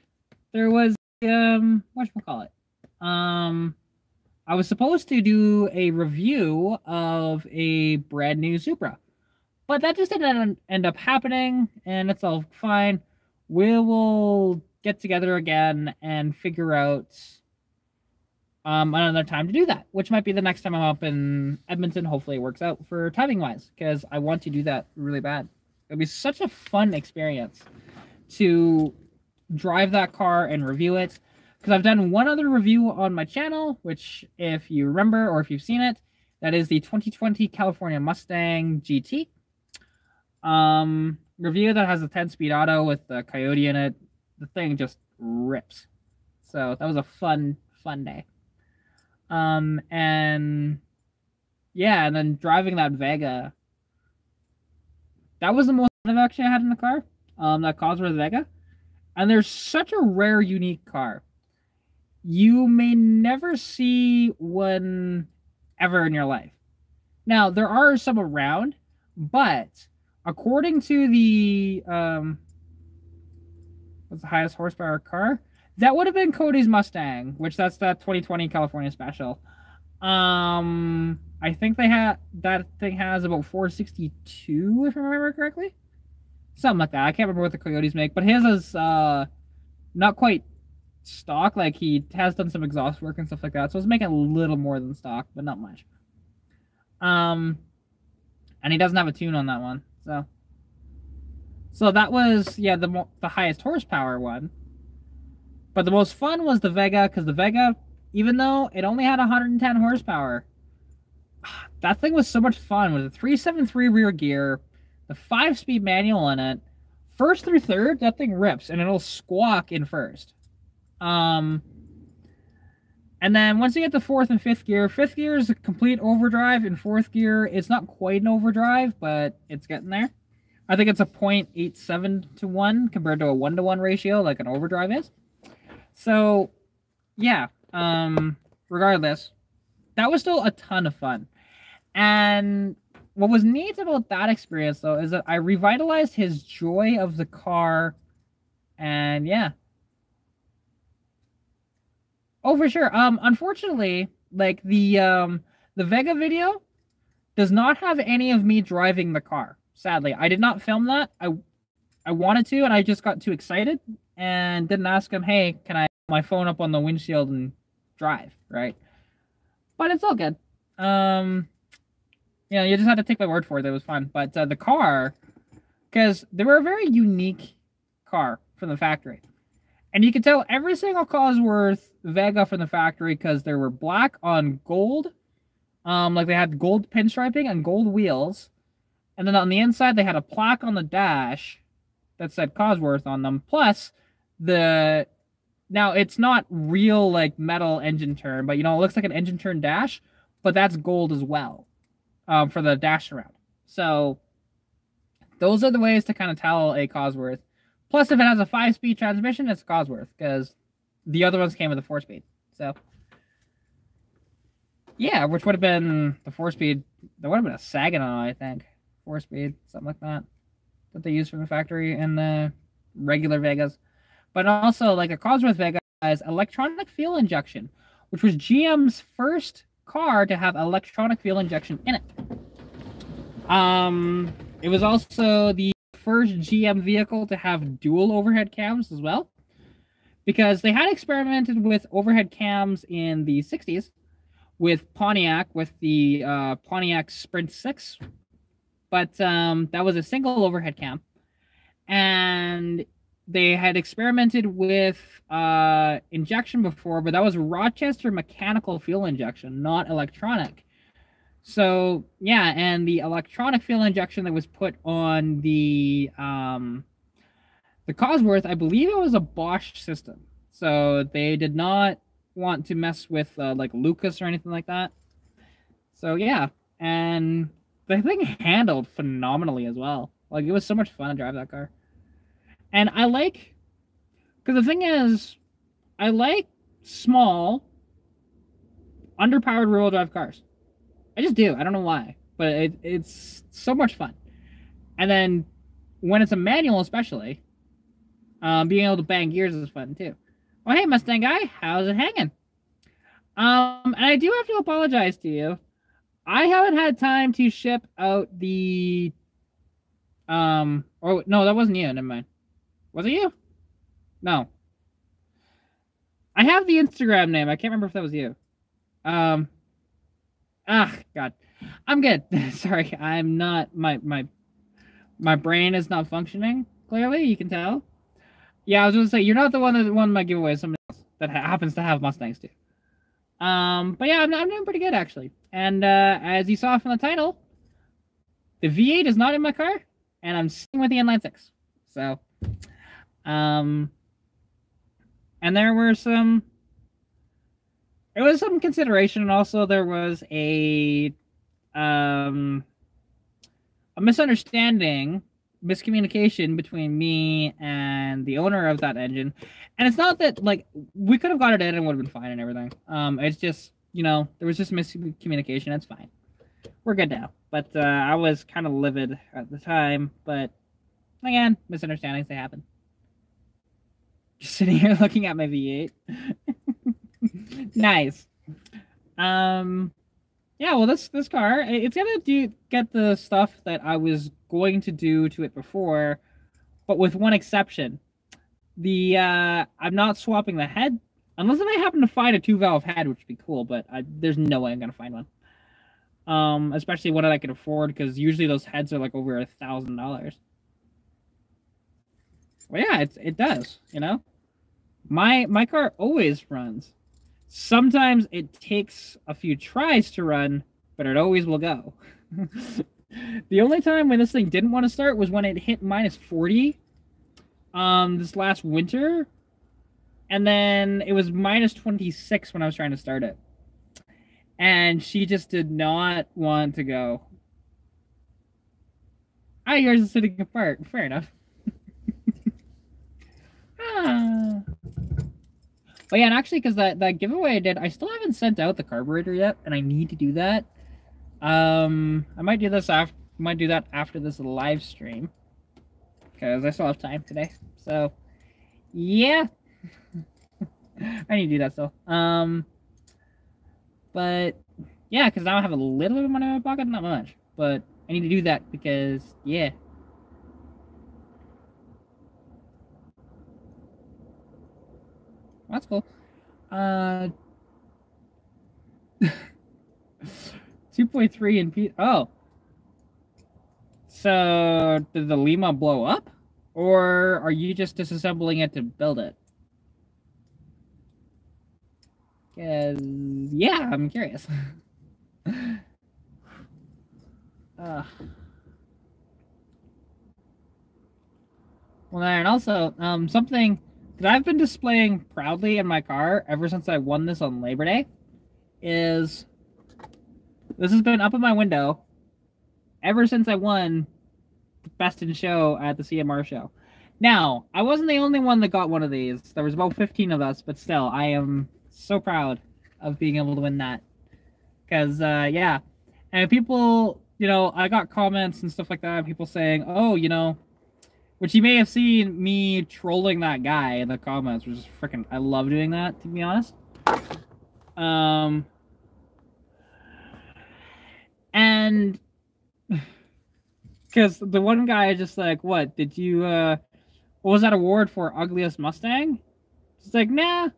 there was, whatchamacallit? I was supposed to do a review of a brand new Supra, but that just didn't end up happening, and it's all fine. We will get together again and figure out another time to do that, which might be the next time I'm up in Edmonton. Hopefully it works out for timing-wise, because I want to do that really bad. It'll be such a fun experience to drive that car and review it, because I've done one other review on my channel, which, if you remember or if you've seen it, that is the 2020 California Mustang GT. Review that has a 10-speed auto with the Coyote in it. The thing just rips. So that was a fun day. And yeah, and then driving that Vega, that was the most fun I've actually had in the car. That Cosworth Vega. And there's such a rare, unique car. You may never see one ever in your life. Now, there are some around, but according to the what's the highest horsepower car? That would have been Cody's Mustang, which that's that 2020 California Special. I think that thing has about 462, if I remember correctly. Something like that. I can't remember what the Coyotes make, but his is not quite stock. Like, he has done some exhaust work and stuff like that, so it's making a little more than stock, but not much. And he doesn't have a tune on that one, so that was, yeah, the highest horsepower one. But the most fun was the Vega, because the Vega, even though it only had 110 horsepower, that thing was so much fun with a 373 rear gear, the 5-speed manual in it. First through third, that thing rips, and it'll squawk in first. And then once you get to fourth and fifth gear is a complete overdrive. In fourth gear, it's not quite an overdrive, but it's getting there. I think it's a 0.87 to 1 compared to a 1 to 1 ratio like an overdrive is. So, yeah, regardless, that was still a ton of fun. And what was neat about that experience, though, is that I revitalized his joy of the car. And yeah. Oh, for sure. Unfortunately, like the Vega video does not have any of me driving the car. Sadly, I did not film that. I wanted to, and I just got too excited and didn't ask him, hey, can I put my phone up on the windshield and drive, right? But it's all good. Yeah, you just had to take my word for it. It was fun. But the car, because they were a very unique car from the factory. And you could tell every single Cosworth Vega from the factory, because they were black on gold. Like, they had gold pinstriping and gold wheels. And then on the inside, they had a plaque on the dash that said Cosworth on them. Plus, now it's not real, like, metal engine turn, but, you know, it looks like an engine turn dash, but that's gold as well, for the dash surround. So those are the ways to kind of tell a Cosworth. Plus, if it has a 5-speed transmission, it's Cosworth, because the other ones came with a 4-speed. So, yeah, which would have been the 4-speed. There would have been a Saginaw, I think. 4-speed, something like that they used from the factory in the regular Vegas. But also, like, a Cosworth Vega has electronic fuel injection, which was GM's first car to have electronic fuel injection in it. It was also the first GM vehicle to have dual overhead cams as well, because they had experimented with overhead cams in the 60s with Pontiac, with the Pontiac Sprint 6, but that was a single overhead cam. And they had experimented with injection before, but that was Rochester mechanical fuel injection, not electronic. So, yeah, and the electronic fuel injection that was put on the Cosworth, I believe it was a Bosch system. So they did not want to mess with, like, Lucas or anything like that. So, yeah, and the thing handled phenomenally as well. Like, it was so much fun to drive that car. And I like, because the thing is, I like small, underpowered rear-wheel drive cars. I just do. I don't know why, but it's so much fun. And then when it's a manual, especially, being able to bang gears is fun too. Oh, hey, Mustang guy, how's it hanging? And I do have to apologize to you. I haven't had time to ship out the oh no, that wasn't you. Never mind. Was it you? No. I have the Instagram name. I can't remember if that was you. Ah, God. I'm good. Sorry, I'm not, my brain is not functioning, clearly, you can tell. Yeah, I was gonna say you're not the one that won my giveaway. Somebody else that happens to have Mustangs too. But yeah, I'm doing pretty good actually. And as you saw from the title, the V8 is not in my car, and I'm sitting with the Inline 6. So, and there were some. It was some consideration, and also there was a misunderstanding, miscommunication between me and the owner of that engine. And it's not that like we could have got it in and would have been fine and everything. It's just there was just miscommunication. It's fine. We're good now. But I was kind of livid at the time. But again, misunderstandings, they happen. Just sitting here looking at my V8. Nice. Yeah, well, this car, it's gonna get the stuff that I was going to do to it before, but with one exception. I'm not swapping the head, unless if I happen to find a 2-valve head, which would be cool, but there's no way I'm gonna find one. Especially one that I could afford, because usually those heads are like over $1,000. Well, yeah, it does, My car always runs. Sometimes it takes a few tries to run, but it always will go. The only time when this thing didn't want to start was when it hit -40 this last winter. And then it was -26 when I was trying to start it. And she just did not want to go. Ah, yours is sitting apart. Fair enough. But yeah, and actually, because that giveaway I did, I still haven't sent out the carburetor yet, and I need to do that. I might do that after this live stream, because I still have time today. So, yeah, I need to do that still. But yeah, because now I have a little bit of money in my pocket, not much, but I need to do that because yeah. That's cool. 2.3 in P. Oh. So, did the Lima blow up? Or are you just disassembling it to build it? Because, yeah, I'm curious. Well, and also, something that I've been displaying proudly in my car ever since I won this on Labor Day is this has been up in my window ever since I won Best in Show at the CMR show. Now, I wasn't the only one that got one of these. There was about 15 of us, but still, I am so proud of being able to win that. Because, yeah. And people, I got comments and stuff like that, people saying, oh, which you may have seen me trolling that guy in the comments, which is freaking, I love doing that, to be honest. And because the one guy just like, what did you, what was that award for, ugliest Mustang? It's like, nah.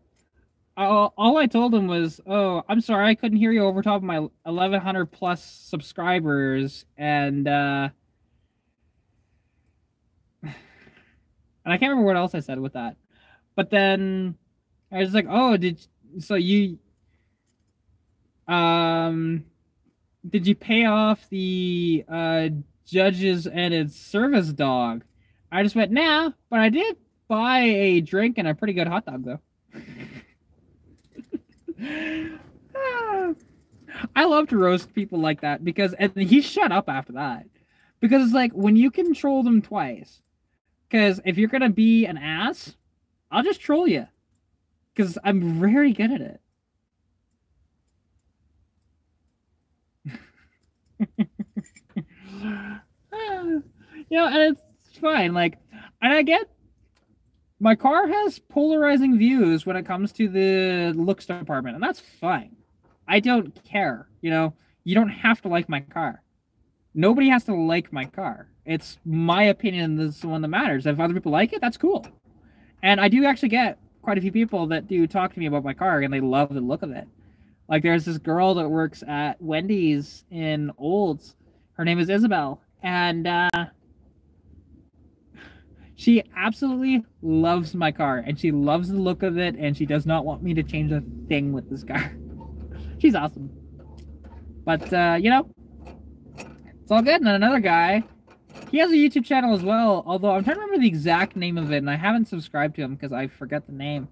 All I told him was, oh, I'm sorry, I couldn't hear you over top of my 1,100 plus subscribers, and I can't remember what else I said with that. But then I was like, oh, did you pay off the judges and its service dog? I just went, nah, but I did buy a drink and a pretty good hot dog, though. I love to roast people like that because, and he shut up after that. Because it's like, when you can troll them twice, because if you're going to be an ass, I'll just troll you. Because I'm very good at it. And it's fine. Like, and I get, my car has polarizing views when it comes to the looks department, and that's fine. I don't care. You don't have to like my car. Nobody has to like my car. It's my opinion that's the one that matters. If other people like it, that's cool. And I do actually get quite a few people that do talk to me about my car, and they love the look of it. Like, there's this girl that works at Wendy's in Olds. Her name is Isabel. And She absolutely loves my car, and she loves the look of it, and she does not want me to change a thing with this car. She's awesome. But, you know, it's all good. And another guy, he has a YouTube channel as well, although I'm trying to remember the exact name of it, and I haven't subscribed to him because I forget the name.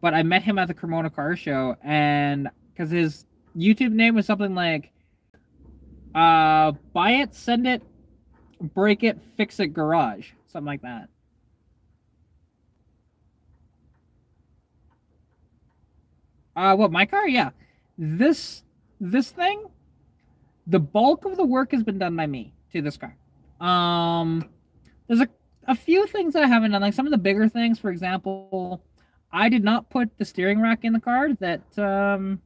But I met him at the Cremona Car Show, and because his YouTube name was something like, buy it, send it, break it, fix it, garage. Something like that. What, my car? Yeah. This thing, the bulk of the work has been done by me to this car. There's a few things that I haven't done, like some of the bigger things. For example, I did not put the steering rack in the car that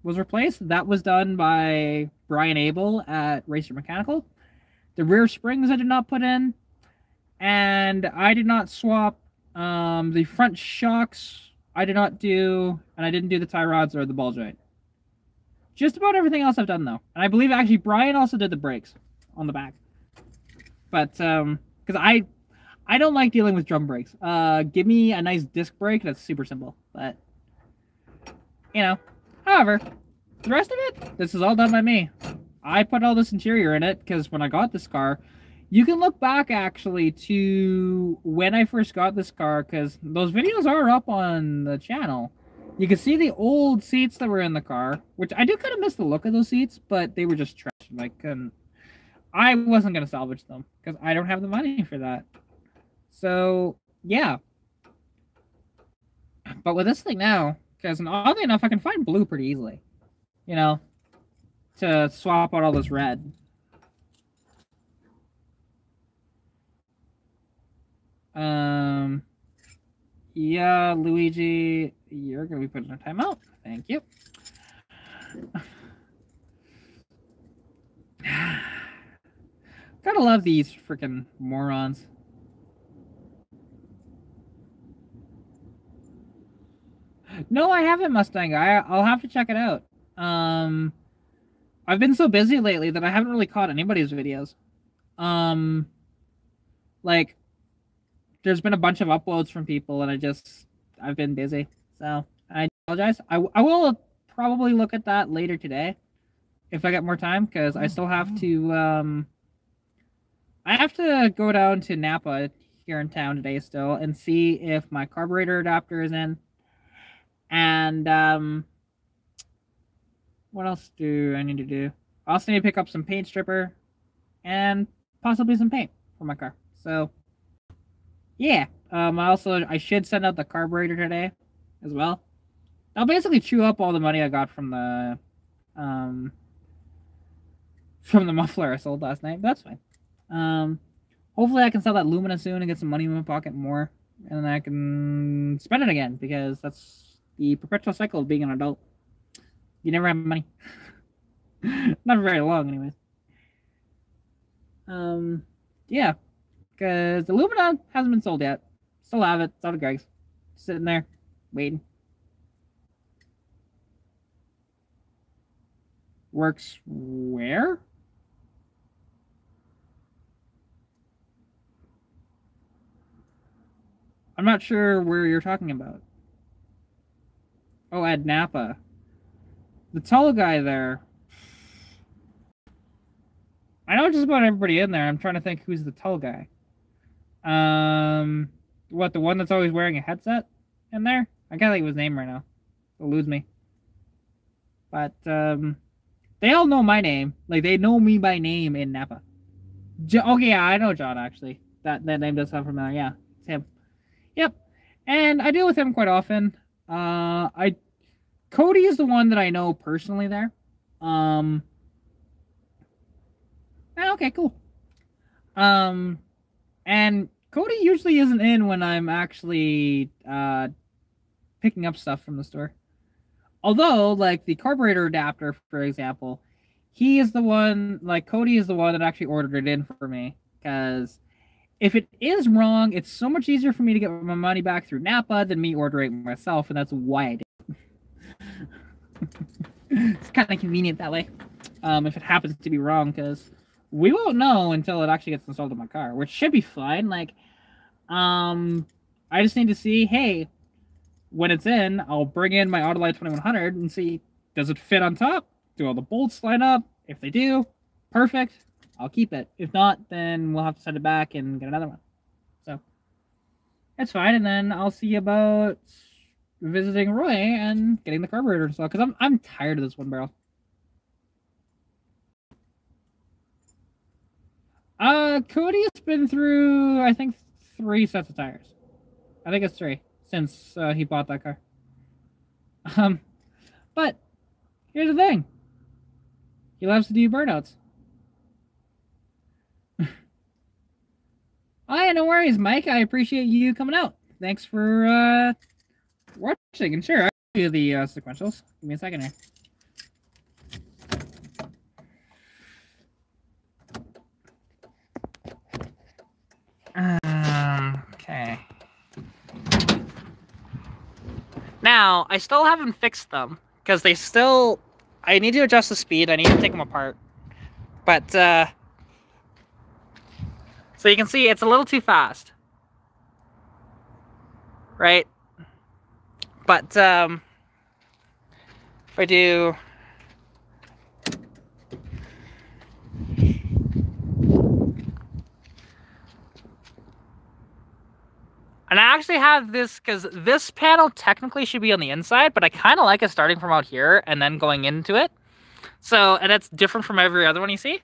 was replaced. That was done by Brian Abel at Racer Mechanical. The rear springs I did not put in, and I did not swap the front shocks. I did not do, and I didn't do the tie rods or the ball joint. Just about everything else I've done, though. And I believe, actually, Brian also did the brakes on the back. But, because I don't like dealing with drum brakes. Give me a nice disc brake, that's super simple. But, you know. However, the rest of it, this is all done by me. I put all this interior in it, because when I got this car, you can look back, actually, to when I first got this car, because those videos are up on the channel. You can see the old seats that were in the car, which I do kind of miss the look of those seats, but they were just trash. I wasn't going to salvage them, because I don't have the money for that. So, yeah. But with this thing now, because oddly enough, I can find blue pretty easily. You know, to swap out all this red. Yeah, Luigi, you're going to be put in a timeout. Thank you. Gotta love these freaking morons. No, I haven't Mustang. I'll have to check it out. I've been so busy lately that I haven't really caught anybody's videos. Like, there's been a bunch of uploads from people, and I've been busy. So, I apologize. I will probably look at that later today, if I get more time, because I still have to, I have to go down to Napa here in town today still, and see if my carburetor adapter is in. And, what else do I need to do? I also need to pick up some paint stripper, and possibly some paint for my car. So, yeah. I should send out the carburetor today as well. I'll basically chew up all the money I got from the muffler I sold last night, but that's fine. Hopefully I can sell that Lumina soon and get some money in my pocket more, and then I can spend it again, because that's the perpetual cycle of being an adult. You never have money. Not very long, anyways. Yeah. Because the Lumina hasn't been sold yet. Still have it. It's out of Greg's. Sitting there. Waiting. Works where? I'm not sure where you're talking about. Oh, at Napa. The tall guy there. I know just about everybody in there. I'm trying to think who's the tall guy. What, the one that's always wearing a headset in there? I can't think of his name right now. It'll lose me. But, they all know my name. Like, they know me by name in Napa. Okay, yeah, I know John, actually. That name does sound familiar. Yeah, it's him. Yep. And I deal with him quite often. Cody is the one that I know personally there. Okay, cool. And Cody usually isn't in when I'm actually picking up stuff from the store. Although, like, the carburetor adapter, for example, he is the one, like, Cody is the one that actually ordered it in for me. Because if it is wrong, it's so much easier for me to get my money back through Napa than me ordering it myself, and that's why I did it. It's kind of convenient that way. If it happens to be wrong, because we won't know until it actually gets installed in my car, which should be fine. Like, I just need to see, hey, when it's in, I'll bring in my Autolite 2100 and see, does it fit on top? Do all the bolts line up? If they do, perfect. I'll keep it. If not, then we'll have to send it back and get another one. So it's fine, and then I'll see about visiting Roy and getting the carburetor installed because I'm tired of this one barrel. Cody's been through, I think, 3 sets of tires. I think it's 3 since he bought that car. But here's the thing. He loves to do burnouts. Oh, yeah, no worries, Mike. I appreciate you coming out. Thanks for watching. And sure, I'll do the sequentials. Give me a second here. Okay. Now, I still haven't fixed them because they still... I need to adjust the speed. I need to take them apart. But, so you can see it's a little too fast. Right? But, if I do... And I actually have this, because this panel technically should be on the inside, but I kind of like it starting from out here and then going into it. So, and it's different from every other one you see.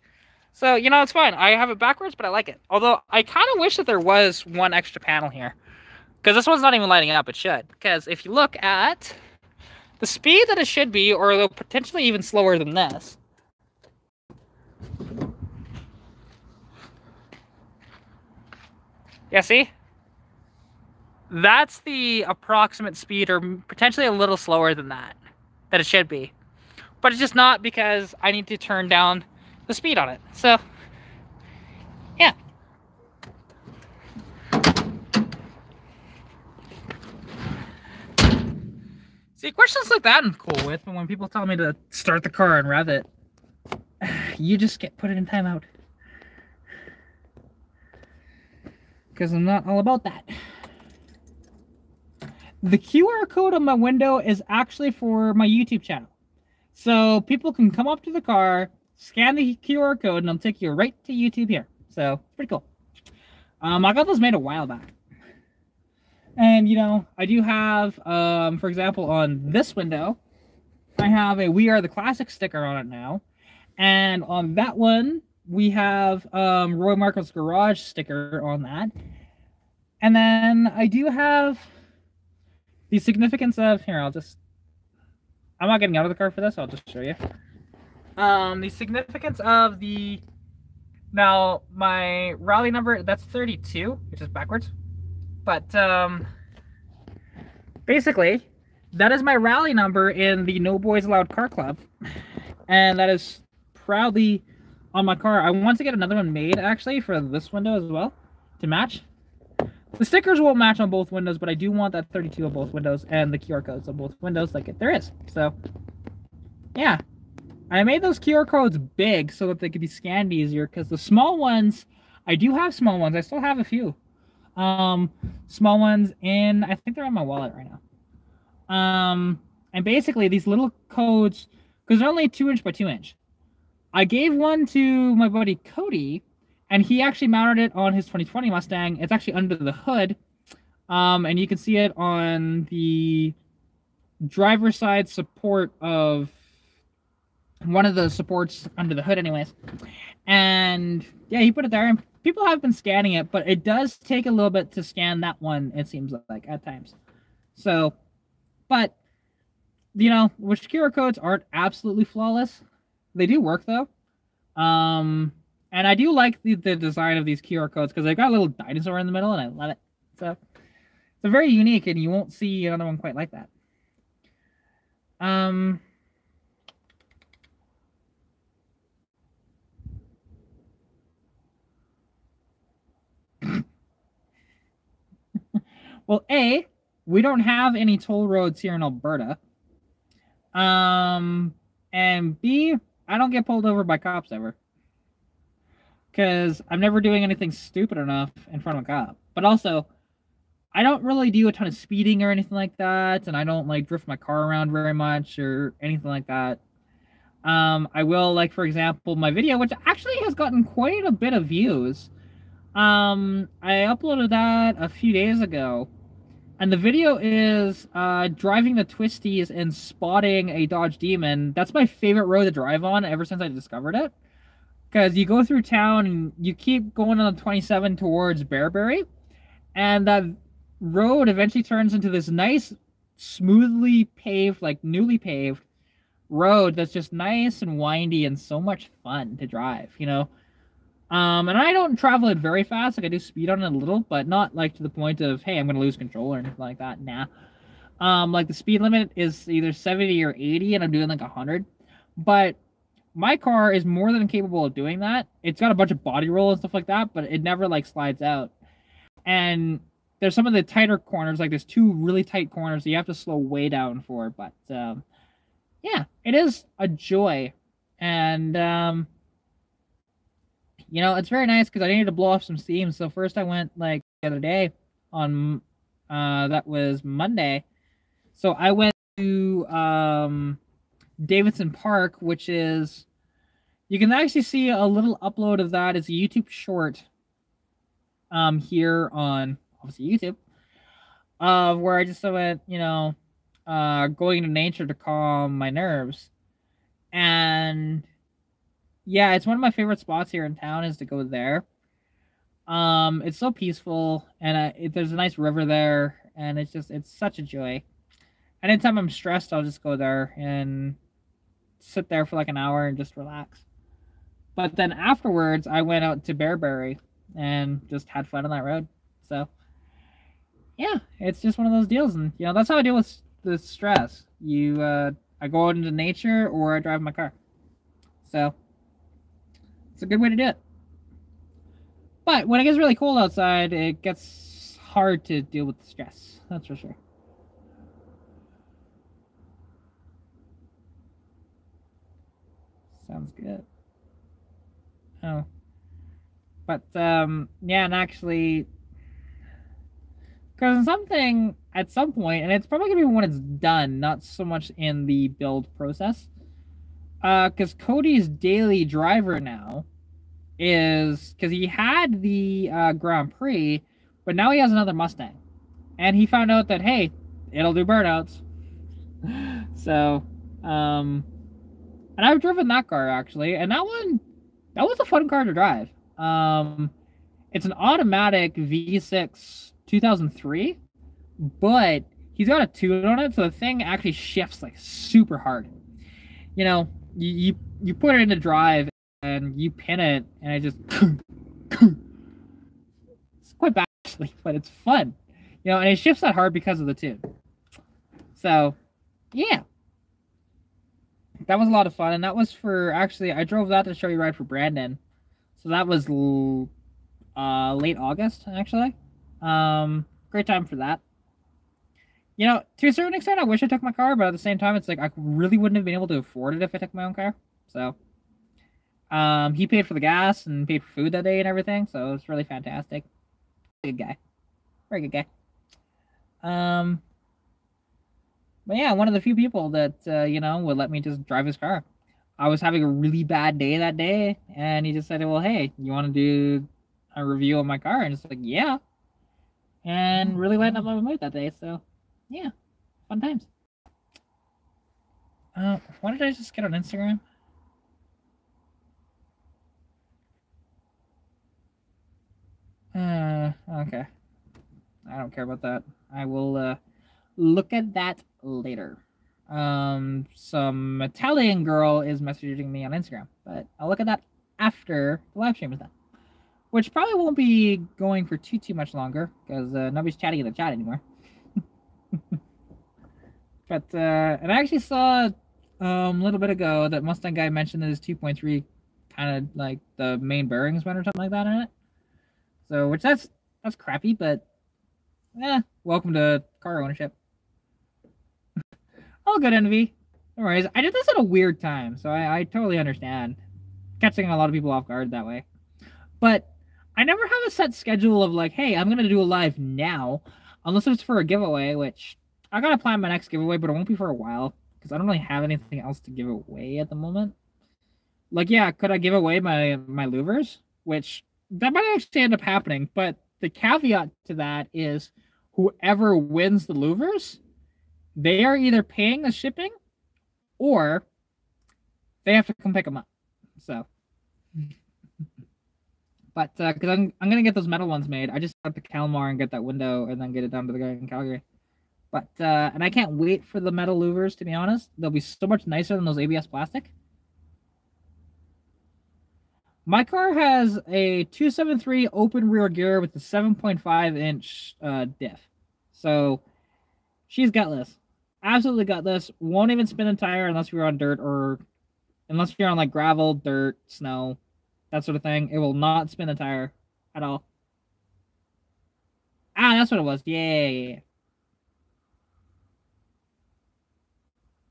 So, you know, it's fine. I have it backwards, but I like it. Although, I kind of wish that there was one extra panel here. Because this one's not even lighting up, it should. Because if you look at the speed that it should be, or potentially even slower than this. Yeah, see? That's the approximate speed, or potentially a little slower than that it should be. But it's just not because I need to turn down the speed on it. So, yeah. See, questions like that I'm cool with, but when people tell me to start the car and rev it, you just get put it in timeout. Because I'm not all about that. The QR code on my window is actually for my YouTube channel. So people can come up to the car, scan the QR code, and it'll take you right to YouTube here. So, it's pretty cool. I got those made a while back. And, you know, I do have, for example, on this window, I have a We Are the Classic sticker on it now. And on that one, we have Roy Marco's Garage sticker on that. And then I do have... the significance of, here, I'm not getting out of the car for this, I'll just show you. The significance of now, my rally number, that's 32, which is backwards. But, basically, that is my rally number in the No Boys Allowed Car Club. And that is proudly on my car. I want to get another one made, actually, for this window as well, to match. The stickers won't match on both windows, but I do want that 32 on both windows and the QR codes on both windows like there is. So, yeah. I made those QR codes big so that they could be scanned easier, because the small ones, I do have small ones. I still have a few. Small ones I think they're in my wallet right now. And basically these little codes, because they're only 2" by 2". I gave one to my buddy Cody, and he actually mounted it on his 2020 Mustang. It's actually under the hood. And you can see it on the driver's side support of one of the supports under the hood anyways. And yeah, he put it there, and people have been scanning it, but it does take a little bit to scan that one, it seems like, at times. So, but, you know, which QR codes aren't absolutely flawless. They do work, though. And I do like the design of these QR codes, because they've got a little dinosaur in the middle, and I love it. So, it's very unique, and you won't see another one quite like that. Well, A, we don't have any toll roads here in Alberta. And B, I don't get pulled over by cops ever. Because I'm never doing anything stupid enough in front of a cop. But also, I don't really do a ton of speeding or anything like that, and I don't like drift my car around very much or anything like that. I will, like, for example, my video, which actually has gotten quite a bit of views. I uploaded that a few days ago, and the video is driving the twisties and spotting a Dodge Demon. That's my favorite road to drive on ever since I discovered it. Because you go through town and you keep going on the 27 towards Bearberry, and that road eventually turns into this nice, smoothly paved, like newly paved road that's just nice and windy and so much fun to drive, you know? And I don't travel it very fast. Like, I do speed on it a little, but not like to the point of, hey, I'm going to lose control or anything like that. Nah. Like, the speed limit is either 70 or 80, and I'm doing like 100. But my car is more than capable of doing that. It's got a bunch of body roll and stuff like that, but it never like slides out. And there's some of the tighter corners, like there's two really tight corners that you have to slow way down for. But yeah, it is a joy. And you know, it's very nice because I needed to blow off some steam. So first I went like the other day on that was Monday. So I went to Davidson Park, which is, you can actually see a little upload of that. It's a YouTube short here on obviously YouTube, where I just went, you know, going into nature to calm my nerves. And yeah, it's one of my favorite spots here in town is to go there. It's so peaceful, and there's a nice river there, and it's such a joy. Anytime I'm stressed, I'll just go there and sit there for like an hour and just relax. But then afterwards, I went out to Bearberry and just had fun on that road. So yeah, it's just one of those deals, and you know, that's how I deal with the stress. I go out into nature or I drive my car. So it's a good way to do it. But when it gets really cold outside, it gets hard to deal with the stress. That's for sure. Sounds good. Oh. But, yeah, and actually, because something, at some point, and it's probably going to be when it's done, not so much in the build process, because Cody's daily driver now is, because he had the Grand Prix, but now he has another Mustang. And he found out that, hey, it'll do burnouts. So, and I've driven that car, actually, and that was a fun car to drive. It's an automatic V6 2003, but he's got a tune on it, so the thing actually shifts like super hard. You know, you put it into drive and you pin it, and it just it's quite bad actually, but it's fun. You know, and it shifts that hard because of the tune. So, yeah. That was a lot of fun, and that was for, actually, I drove that to show you ride for Brandon. So that was late August, actually. Great time for that. You know, to a certain extent, I wish I took my car, but at the same time, it's like I really wouldn't have been able to afford it if I took my own car. So, he paid for the gas and paid for food that day and everything, so it's really fantastic. Good guy. Very good guy. But yeah, one of the few people that, you know, would let me just drive his car. I was having a really bad day that day, and he just said, well, hey, you want to do a review of my car? And it's like, yeah. And really lightened up my mood that day, so yeah, fun times. Why did I just get on Instagram? Okay. I don't care about that. I will, look at that later. Some Italian girl is messaging me on Instagram, but I'll look at that after the live stream is done, which probably won't be going for too much longer because nobody's chatting in the chat anymore. But and I actually saw a little bit ago that Mustang guy mentioned that his 2.3 kind of like the main bearings went or something like that in it. So, which that's crappy, but welcome to car ownership. All good, Envy. No worries. I did this at a weird time, so I totally understand. Catching a lot of people off guard that way. But I never have a set schedule of like, hey, I'm going to do a live now. Unless it's for a giveaway, which I gotta plan my next giveaway, but it won't be for a while because I don't really have anything else to give away at the moment. Like, yeah, could I give away my louvers? Which that might actually end up happening, but the caveat to that is whoever wins the louvers, they are either paying the shipping or they have to come pick them up. So, but because I'm gonna get those metal ones made, I just got the Calmar and get that window and then get it down to the guy in Calgary. But and I can't wait for the metal louvers, to be honest. They'll be so much nicer than those ABS plastic. My car has a 273 open rear gear with a 7.5-inch diff. So she's gutless. Absolutely gutless. Won't even spin a tire unless you're on dirt or unless you're on like gravel, dirt, snow, that sort of thing. It will not spin a tire at all. Ah, that's what it was. Yeah.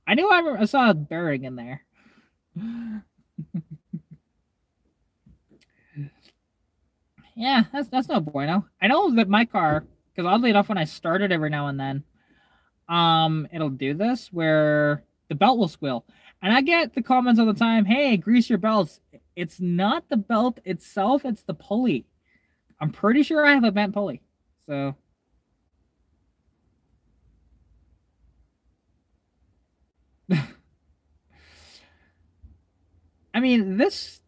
I knew I saw a bearing in there. Yeah, that's no bueno. I know that my car, because oddly enough, when I start it every now and then, it'll do this where the belt will squeal. And I get the comments all the time, hey, grease your belts. It's not the belt itself, it's the pulley. I'm pretty sure I have a bent pulley. So I mean, this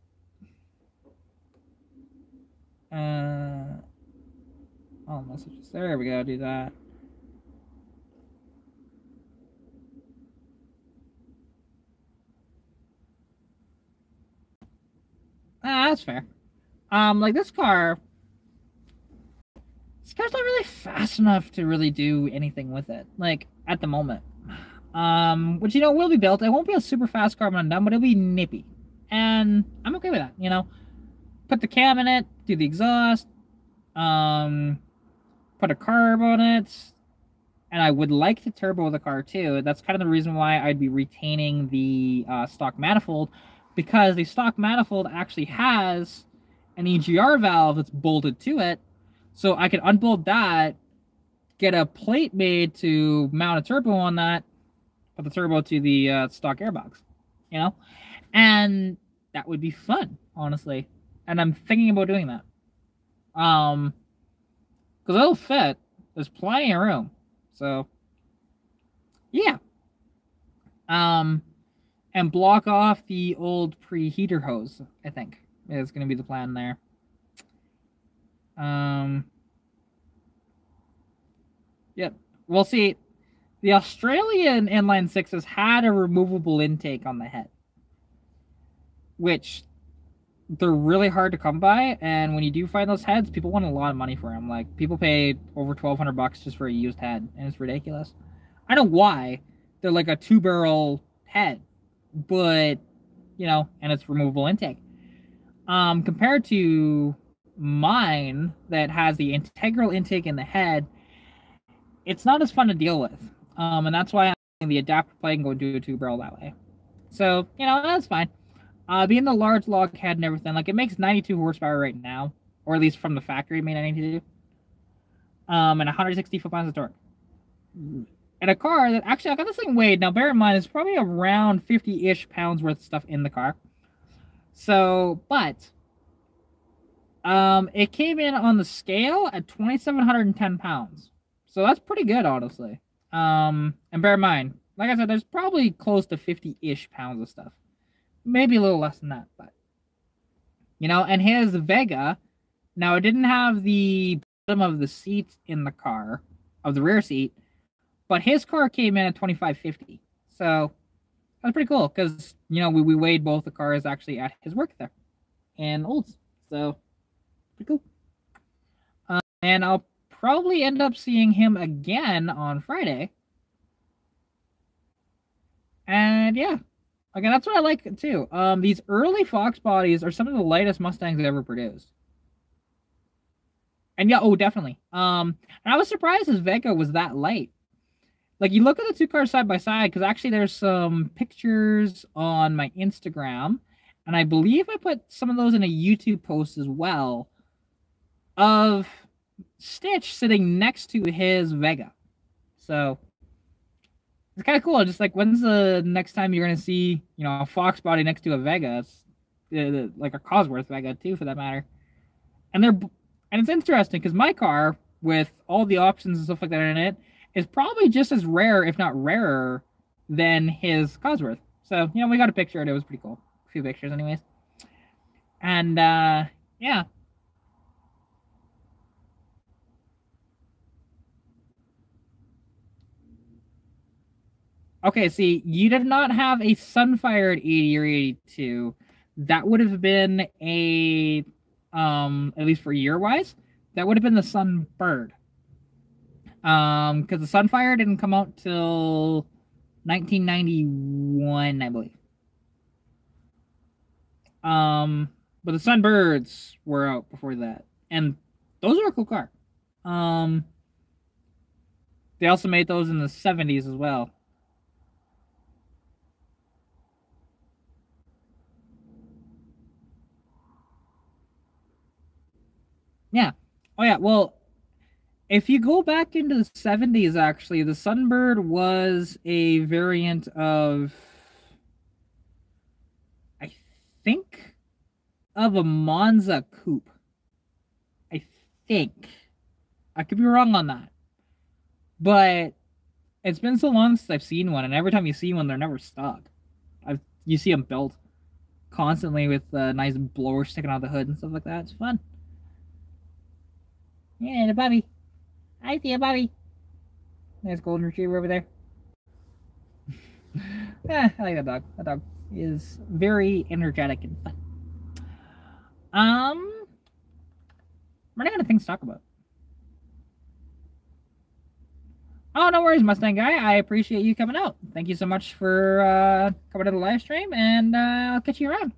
oh, messages. There we go, do that. Ah, that's fair. Like this car's not really fast enough to really do anything with it, like, at the moment. Which, you know, will be built. It won't be a super fast car when I'm done, but it'll be nippy. And I'm okay with that, you know? Put the cam in it, do the exhaust, put a carb on it, and I would like to turbo the car too. That's kind of the reason why I'd be retaining the stock manifold, because the stock manifold actually has an EGR valve that's bolted to it, so I can unbolt that, get a plate made to mount a turbo on that, put the turbo to the stock airbox, you know? And that would be fun, honestly. And I'm thinking about doing that. Because it'll fit. There's plenty of room. So, yeah. And block off the old preheater hose, I think, is going to be the plan there. Yep. We'll see. The Australian inline sixes had a removable intake on the head, which they're really hard to come by. And when you do find those heads, people want a lot of money for them. Like, people pay over $1,200 just for a used head, and it's ridiculous. I know why. They're like a 2-barrel head, but, you know, and it's removable intake. Compared to mine that has the integral intake in the head, it's not as fun to deal with. And that's why I'm the adapter plate and go do a 2-barrel that way. So, you know, that's fine. Being the large log head and everything, like, it makes 92 horsepower right now, or at least from the factory it made 92. And 160 foot-pounds of torque. And a car that, actually, I got this thing weighed. Now, bear in mind, it's probably around 50-ish pounds worth of stuff in the car. So, but, it came in on the scale at 2,710 pounds. So that's pretty good, honestly. And bear in mind, like I said, there's probably close to 50-ish pounds of stuff. Maybe a little less than that, but, you know, and his Vega, now it didn't have the bottom of the seat in the car, of the rear seat, but his car came in at 2,550. So that's pretty cool, because, you know, we weighed both the cars actually at his work there in Olds. So pretty cool. And I'll probably end up seeing him again on Friday. And yeah. Okay, that's what I like too. These early Foxbodies are some of the lightest Mustangs ever produced. And yeah, oh, definitely. And I was surprised his Vega was that light. Like, you look at the two cars side by side, because actually there's some pictures on my Instagram, and I believe I put some of those in a YouTube post as well, of Stitch sitting next to his Vega. So it's kind of cool. Just like, when's the next time you're gonna see, you know, a Foxbody next to a Vega? It's, like a Cosworth Vega too, for that matter. And it's interesting because my car, with all the options and stuff like that in it, is probably just as rare, if not rarer, than his Cosworth. So, you know, we got a picture and it was pretty cool. A few pictures, anyways. And yeah. Okay, see, you did not have a Sunfire at 80 or 82. That would have been a, at least for year-wise, that would have been the Sunbird. Because the Sunfire didn't come out till 1991, I believe. But the Sunbirds were out before that. And those are a cool car. They also made those in the 70s as well. Yeah. Oh, yeah. Well, if you go back into the 70s, actually, the Sunbird was a variant of, I think, of a Monza coupe. I think. I could be wrong on that. But it's been so long since I've seen one, and every time you see one, they're never stock. You see them built constantly with nice blowers sticking out of the hood and stuff like that. It's fun. Yeah, the Bobby. I see a Bobby. Nice golden retriever over there. Yeah, I like that dog. That dog is very energetic and fun. Running out of things to talk about. Oh, no worries, Mustang guy. I appreciate you coming out. Thank you so much for coming to the live stream, and I'll catch you around.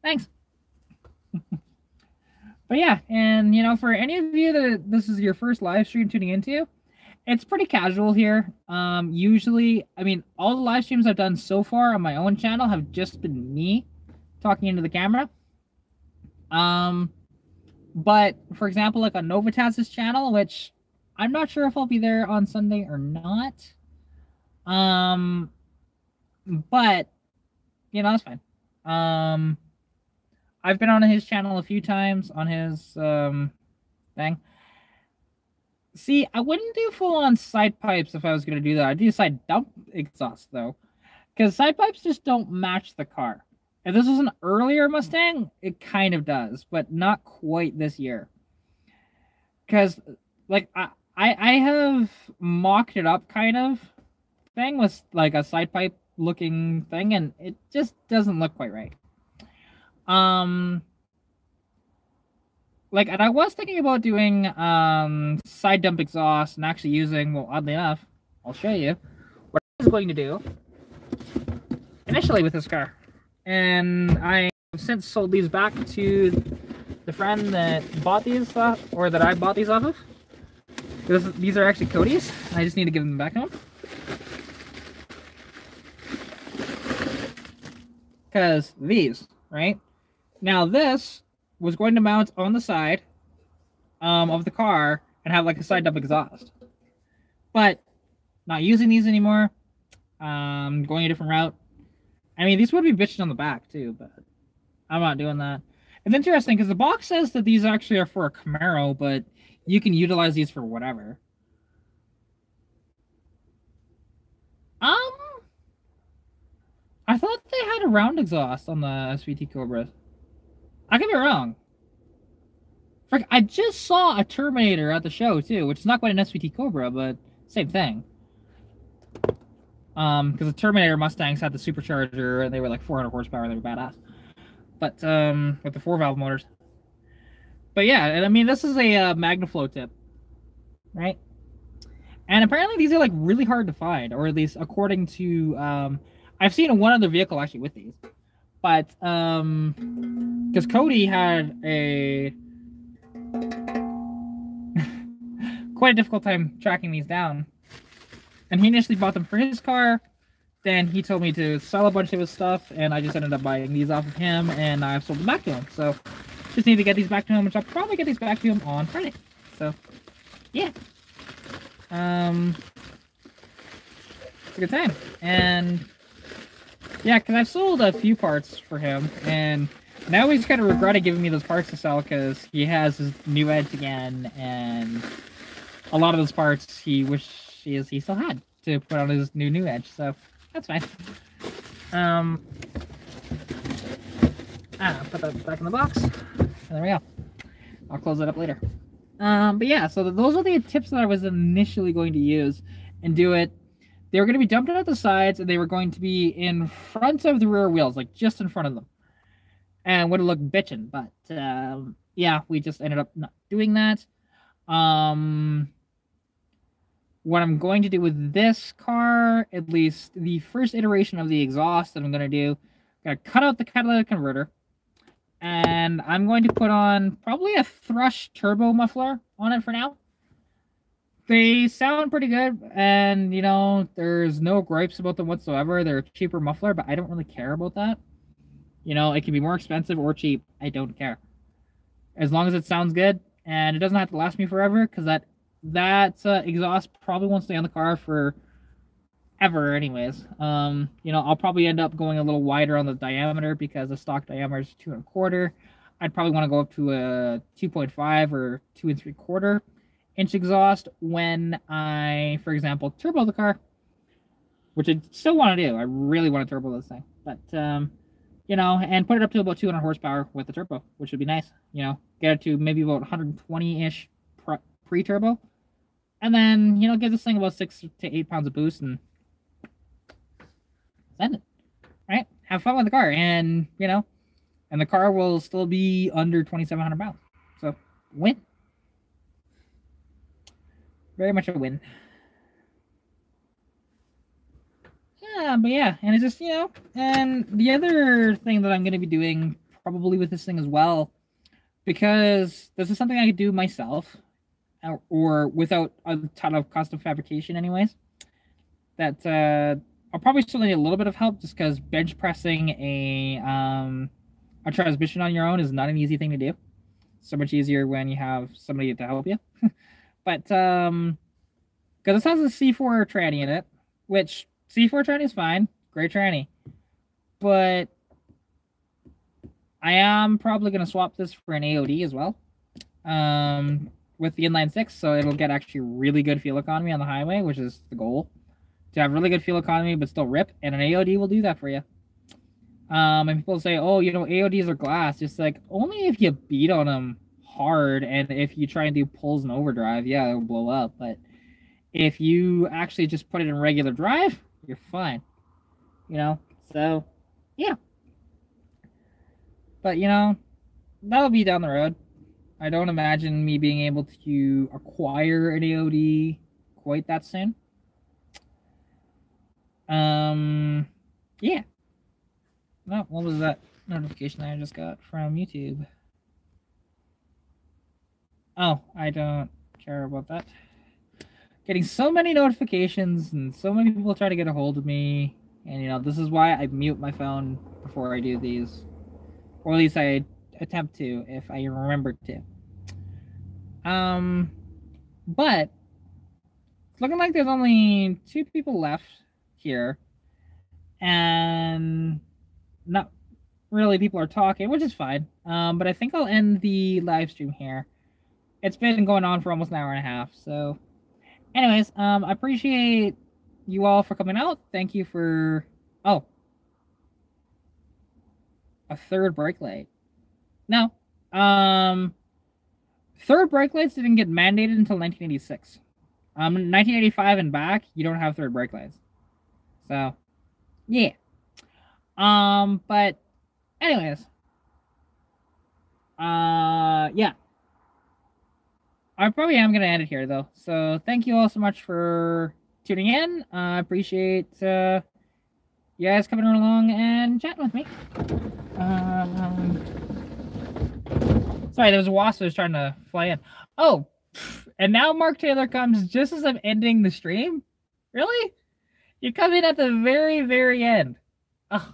Thanks. But yeah, and you know, for any of you that this is your first live stream tuning into, it's pretty casual here. Usually, I mean, all the live streams I've done so far on my own channel have just been me talking into the camera. But for example, like on Novitaz's channel, which I'm not sure if I'll be there on Sunday or not. But you know, that's fine. I've been on his channel a few times on his thing. See, I wouldn't do full-on side pipes if I was going to do that. I'd do side dump exhaust, though. Because side pipes just don't match the car. If this was an earlier Mustang, it kind of does, but not quite this year. Because, like, I have mocked it up kind of thing with, like, a side pipe looking thing, and it just doesn't look quite right. Like, and I was thinking about doing side dump exhaust and actually using, well, oddly enough, I'll show you what I was going to do initially with this car. And I have since sold these back to the friend that bought these off, or that I bought these off of. These are actually Cody's. I just need to give them back to him. Because these, right? Now this was going to mount on the side of the car and have like a side dump exhaust. But not using these anymore. Going a different route. I mean, these would be bitched on the back too, but I'm not doing that. It's interesting because the box says that these actually are for a Camaro, but you can utilize these for whatever. I thought they had a round exhaust on the SVT Cobras. I could be wrong. Frick, I just saw a Terminator at the show too, which is not quite an SVT Cobra, but same thing. Because the Terminator Mustangs had the supercharger, and they were like 400 horsepower. They were badass. But with the 4-valve motors. But yeah, and I mean, this is a Magnaflow Tip, right? And apparently these are like really hard to find, or at least according to I've seen one other vehicle actually with these. But because Cody had a quite a difficult time tracking these down, and he initially bought them for his car. Then he told me to sell a bunch of his stuff, and I just ended up buying these off of him, and I've sold them back to him. So just need to get these back to him, which I'll probably get these back to him on Friday. So, yeah. It's a good time. And, yeah, because I've sold a few parts for him, and now he's kind of regretting giving me those parts to sell because he has his new edge again, and a lot of those parts he wishes he still had to put on his new edge, so that's fine. Put that back in the box, and there we go. I'll close that up later. But yeah, so those are the tips that I was initially going to use and do it. They were going to be dumped out at the sides, and they were going to be in front of the rear wheels, like just in front of them, and would have looked bitchin'. But yeah, we just ended up not doing that. What I'm going to do with this car, at least the first iteration of the exhaust that I'm going to do, I'm going to cut out the catalytic converter, and I'm going to put on probably a Thrush turbo muffler on it for now. They sound pretty good, and, you know, there's no gripes about them whatsoever. They're a cheaper muffler, but I don't really care about that. You know, it can be more expensive or cheap. I don't care. As long as it sounds good, and it doesn't have to last me forever, because that exhaust probably won't stay on the car for ever anyways. You know, I'll probably end up going a little wider on the diameter because the stock diameter is 2 1/4. I'd probably want to go up to a 2.5 or 2 3/4 inch exhaust when I, for example, turbo the car, which I still want to do. I really want to turbo this thing, but you know, and put it up to about 200 horsepower with the turbo, which would be nice. You know, get it to maybe about 120-ish pre-turbo, and then, you know, give this thing about 6 to 8 pounds of boost and send it. Right? Have fun with the car, and, you know, and the car will still be under 2,700 pounds. So, win. Very much a win. Yeah, but yeah, and it's just, you know, and the other thing that I'm going to be doing probably with this thing as well, because this is something I could do myself, or without a ton of custom fabrication anyways, that I'll probably still need a little bit of help, just because bench pressing a transmission on your own is not an easy thing to do. So much easier when you have somebody to help you. But because this has a C4 tranny in it, which C4 tranny is fine, great tranny, but I am probably going to swap this for an AOD as well, with the Inline 6, so it'll get actually really good fuel economy on the highway, which is the goal, to have really good fuel economy but still rip, and an AOD will do that for you. And people say, oh, you know, AODs are glass. Just like, only if you beat on them hard, and if you try and do pulls and overdrive, yeah, it'll blow up. But if you actually just put it in regular drive, you're fine. You know, so yeah. But, you know, that'll be down the road. I don't imagine me being able to acquire an AOD quite that soon. Yeah. Oh, what was that notification I just got from YouTube? Oh, I don't care about that. Getting so many notifications and so many people try to get a hold of me. And, you know, this is why I mute my phone before I do these. Or at least I attempt to, if I remember to. But it's looking like there's only 2 people left here. And not really people are talking, which is fine. But I think I'll end the live stream here. It's been going on for almost an hour and a half. So anyways, I appreciate you all for coming out. Thank you for... Oh. A third brake light. No. Third brake lights didn't get mandated until 1986. 1985 and back, you don't have third brake lights. So, yeah. But anyways. Yeah. I probably am going to end it here, though. So, thank you all so much for tuning in. I appreciate you guys coming along and chatting with me. Sorry, there was a wasp that was trying to fly in. Oh, and now Mark Taylor comes just as I'm ending the stream? Really? You come in at the very, very end. Oh,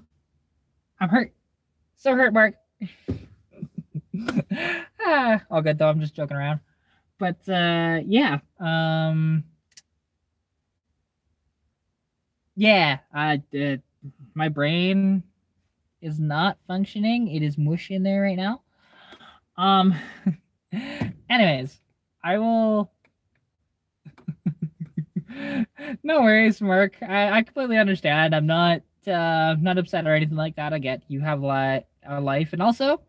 I'm hurt. So hurt, Mark. All good, though. I'm just joking around. But yeah. Yeah, my brain is not functioning. It is mush in there right now. Um anyways, I will no worries, Mark. I completely understand. I'm not upset or anything like that. I get you have a life, and also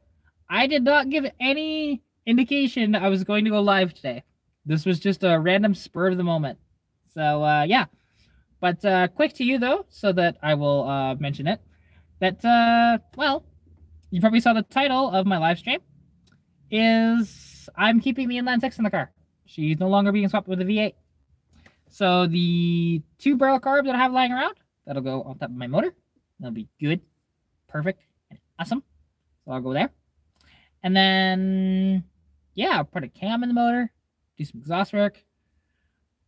I did not give any indication I was going to go live today. This was just a random spur of the moment. So yeah. But quick to you though, so that I will mention it. That well, you probably saw the title of my live stream is I'm keeping the inline six in the car. She's no longer being swapped with a V8. So the 2-barrel carb that I have lying around, that'll go on top of my motor. That'll be good, perfect, and awesome. So I'll go there. And then, yeah, I'll put a cam in the motor, do some exhaust work,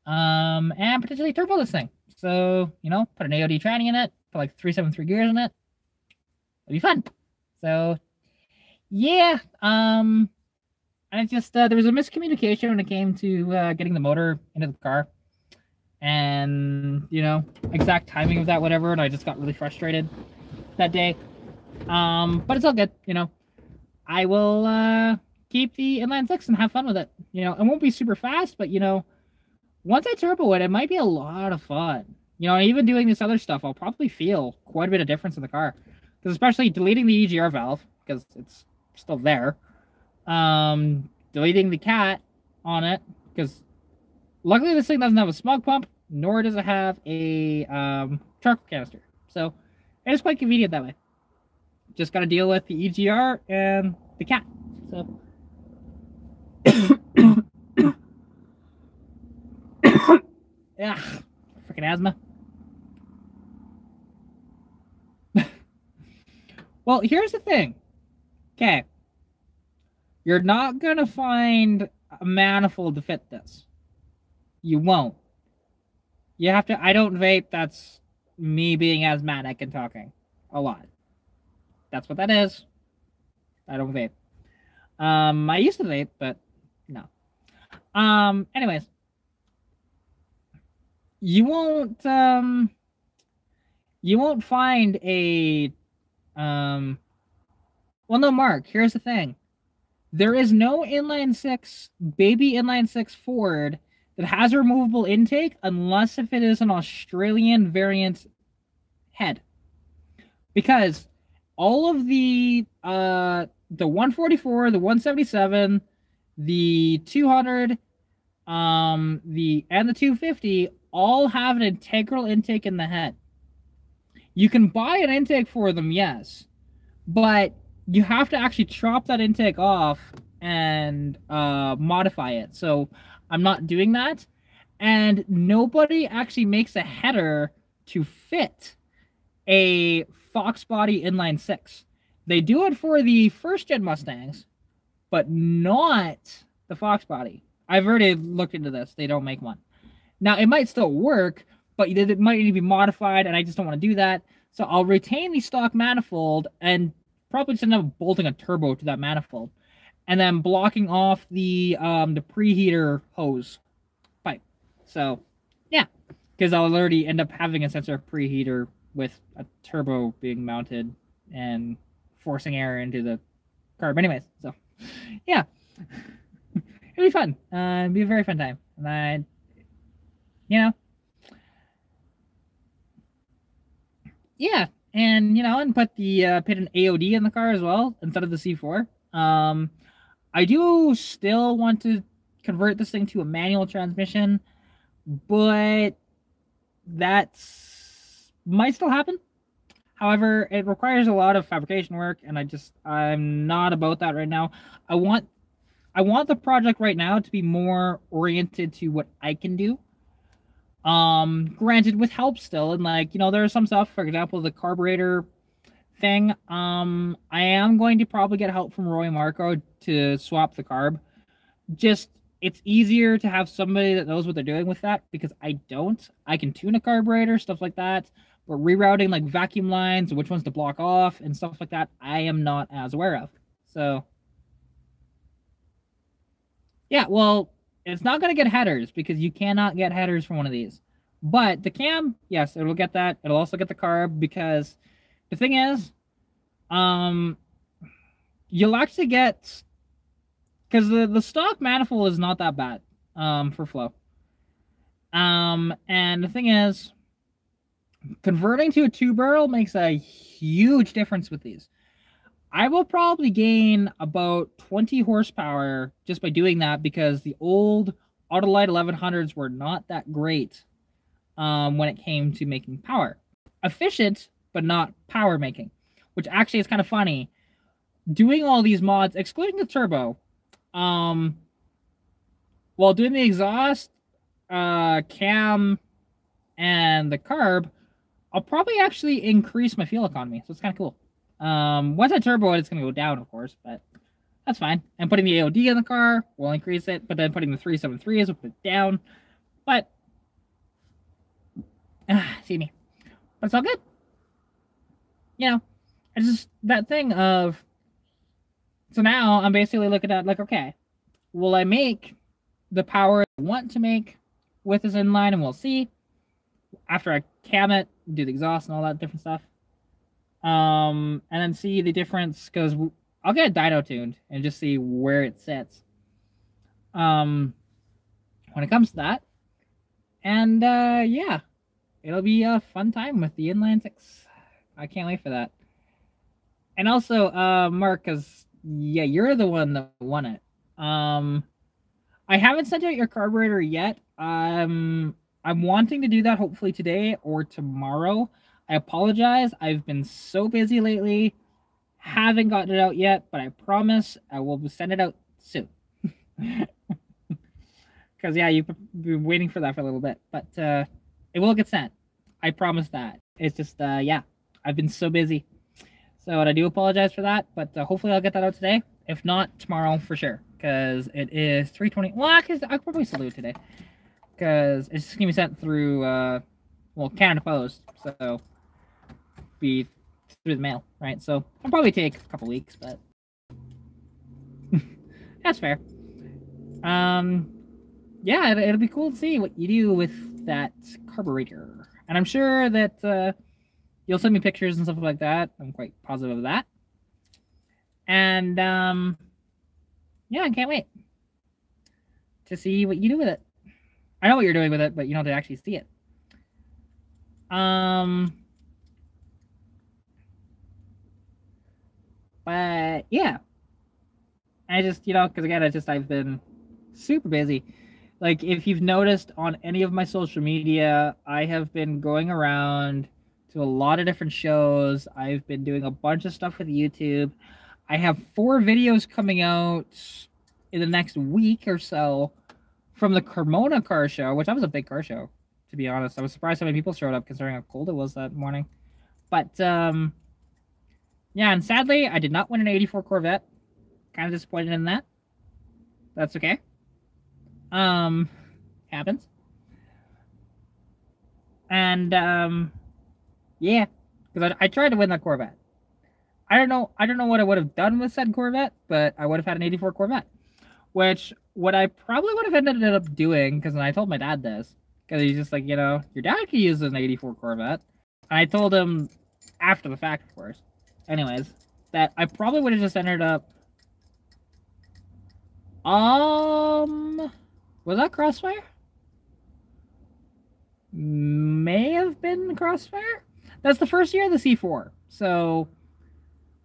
and potentially turbo this thing. So, you know, put an AOD tranny in it, put like 373 gears in it. It'll be fun. So, yeah, and it just, there was a miscommunication when it came to getting the motor into the car. And, you know, exact timing of that, whatever, and I just got really frustrated that day. But it's all good, you know. I will keep the inline six and have fun with it. You know, it won't be super fast, but you know, once I turbo it, it might be a lot of fun. You know, even doing this other stuff, I'll probably feel quite a bit of difference in the car. Because especially deleting the EGR valve, because it's still there. Deleting the cat on it, because luckily this thing doesn't have a smog pump, nor does it have a charcoal canister. So it is quite convenient that way. Just got to deal with the EGR and the cat. So yeah, freaking asthma. Well, here's the thing. Okay. You're not going to find a manifold to fit this. You won't. You have to... I don't vape. That's me being asthmatic and talking a lot. That's what that is. I don't vape. I used to vape, but no. Anyways. You won't find a... Well, no, Mark, here's the thing. There is no inline six, baby inline six Ford that has a removable intake unless if it is an Australian variant head. Because all of the 144, the 177, the 200, and the 250 all have an integral intake in the head. You can buy an intake for them, yes, but you have to actually chop that intake off and modify it. So I'm not doing that. And nobody actually makes a header to fit a Foxbody inline six. They do it for the first gen Mustangs, but not the Foxbody. I've already looked into this. They don't make one. Now, it might still work, but it might need to be modified, and I just don't want to do that. So I'll retain the stock manifold and probably just end up bolting a turbo to that manifold, and then blocking off the preheater hose pipe. So yeah, because I'll already end up having a sensor preheater with a turbo being mounted and forcing air into the carb. Anyways, so yeah, it'll be fun. It'll be a very fun time, and you know, yeah. And, you know, and put an AOD in the car as well, instead of the C4. I do still want to convert this thing to a manual transmission, but that might still happen. However, it requires a lot of fabrication work, and I'm not about that right now. I want the project right now to be more oriented to what I can do. Granted, with help still, and like, you know, there's some stuff, for example, the carburetor thing. I am going to probably get help from Roy Marco to swap the carb. Just, it's easier to have somebody that knows what they're doing with that, because I don't. I can tune a carburetor, stuff like that, but rerouting like vacuum lines, which ones to block off, and stuff like that, I am not as aware of. So, yeah, well, It's not going to get headers because you cannot get headers from one of these. But the cam, yes, it'll get that. It'll also get the carb because the thing is, you'll actually get, because the stock manifold is not that bad for flow. And the thing is, converting to a 2-barrel makes a huge difference with these. I will probably gain about 20 horsepower just by doing that because the old Autolite 1100s were not that great when it came to making power. Efficient, but not power making, which actually is kind of funny. Doing all these mods, excluding the turbo, while doing the exhaust, cam, and the carb, I'll probably actually increase my fuel economy, so it's kind of cool. Once I turbo it, it's going to go down, of course, but that's fine. And putting the AOD in the car will increase it, but then putting the 373s will put it down. But, see me. But it's all good. You know, it's just that thing of, so now I'm basically looking at, like, okay, will I make the power I want to make with this inline? And we'll see after I cam it, do the exhaust and all that different stuff. And then see the difference, because I'll get a dyno tuned and just see where it sits when it comes to that. And yeah, it'll be a fun time with the Inline 6. I can't wait for that. And also, Mark, because yeah, you're the one that won it. I haven't sent out your carburetor yet. I'm wanting to do that hopefully today or tomorrow. I apologize. I've been so busy lately. Haven't gotten it out yet, but I promise I will send it out soon. Because, yeah, you've been waiting for that for a little bit. But it will get sent. I promise that. It's just, yeah, I've been so busy. So I do apologize for that. But hopefully I'll get that out today. If not, tomorrow for sure. Because it is 3:20. Well, I could probably still do it today. Because it's going to be sent through, well, Canada Post. So be through the mail, right? So it'll probably take a couple weeks, but that's fair. Yeah, it'll be cool to see what you do with that carburetor, and I'm sure that you'll send me pictures and stuff like that. I'm quite positive of that, and yeah, I can't wait to see what you do with it. I know what you're doing with it, but you don't have to actually see it. But yeah, I just, you know, because again, I've been super busy. Like, if you've noticed on any of my social media, I have been going around to a lot of different shows. I've been doing a bunch of stuff with YouTube. I have 4 videos coming out in the next week or so from the Cremona car show, which that was a big car show, to be honest. I was surprised how many people showed up considering how cold it was that morning. But, yeah, and sadly, I did not win an 84 Corvette. Kind of disappointed in that. That's okay. Happens. And, yeah, because I tried to win that Corvette. I don't know what I would have done with said Corvette, but I would have had an 84 Corvette. Which, what I probably would have ended up doing, because I told my dad this, because he's just like, you know, your dad could use an 84 Corvette. And I told him, after the fact, of course, anyways, that I probably would have just ended up, was that Crossfire? May have been Crossfire? That's the first year of the C4, so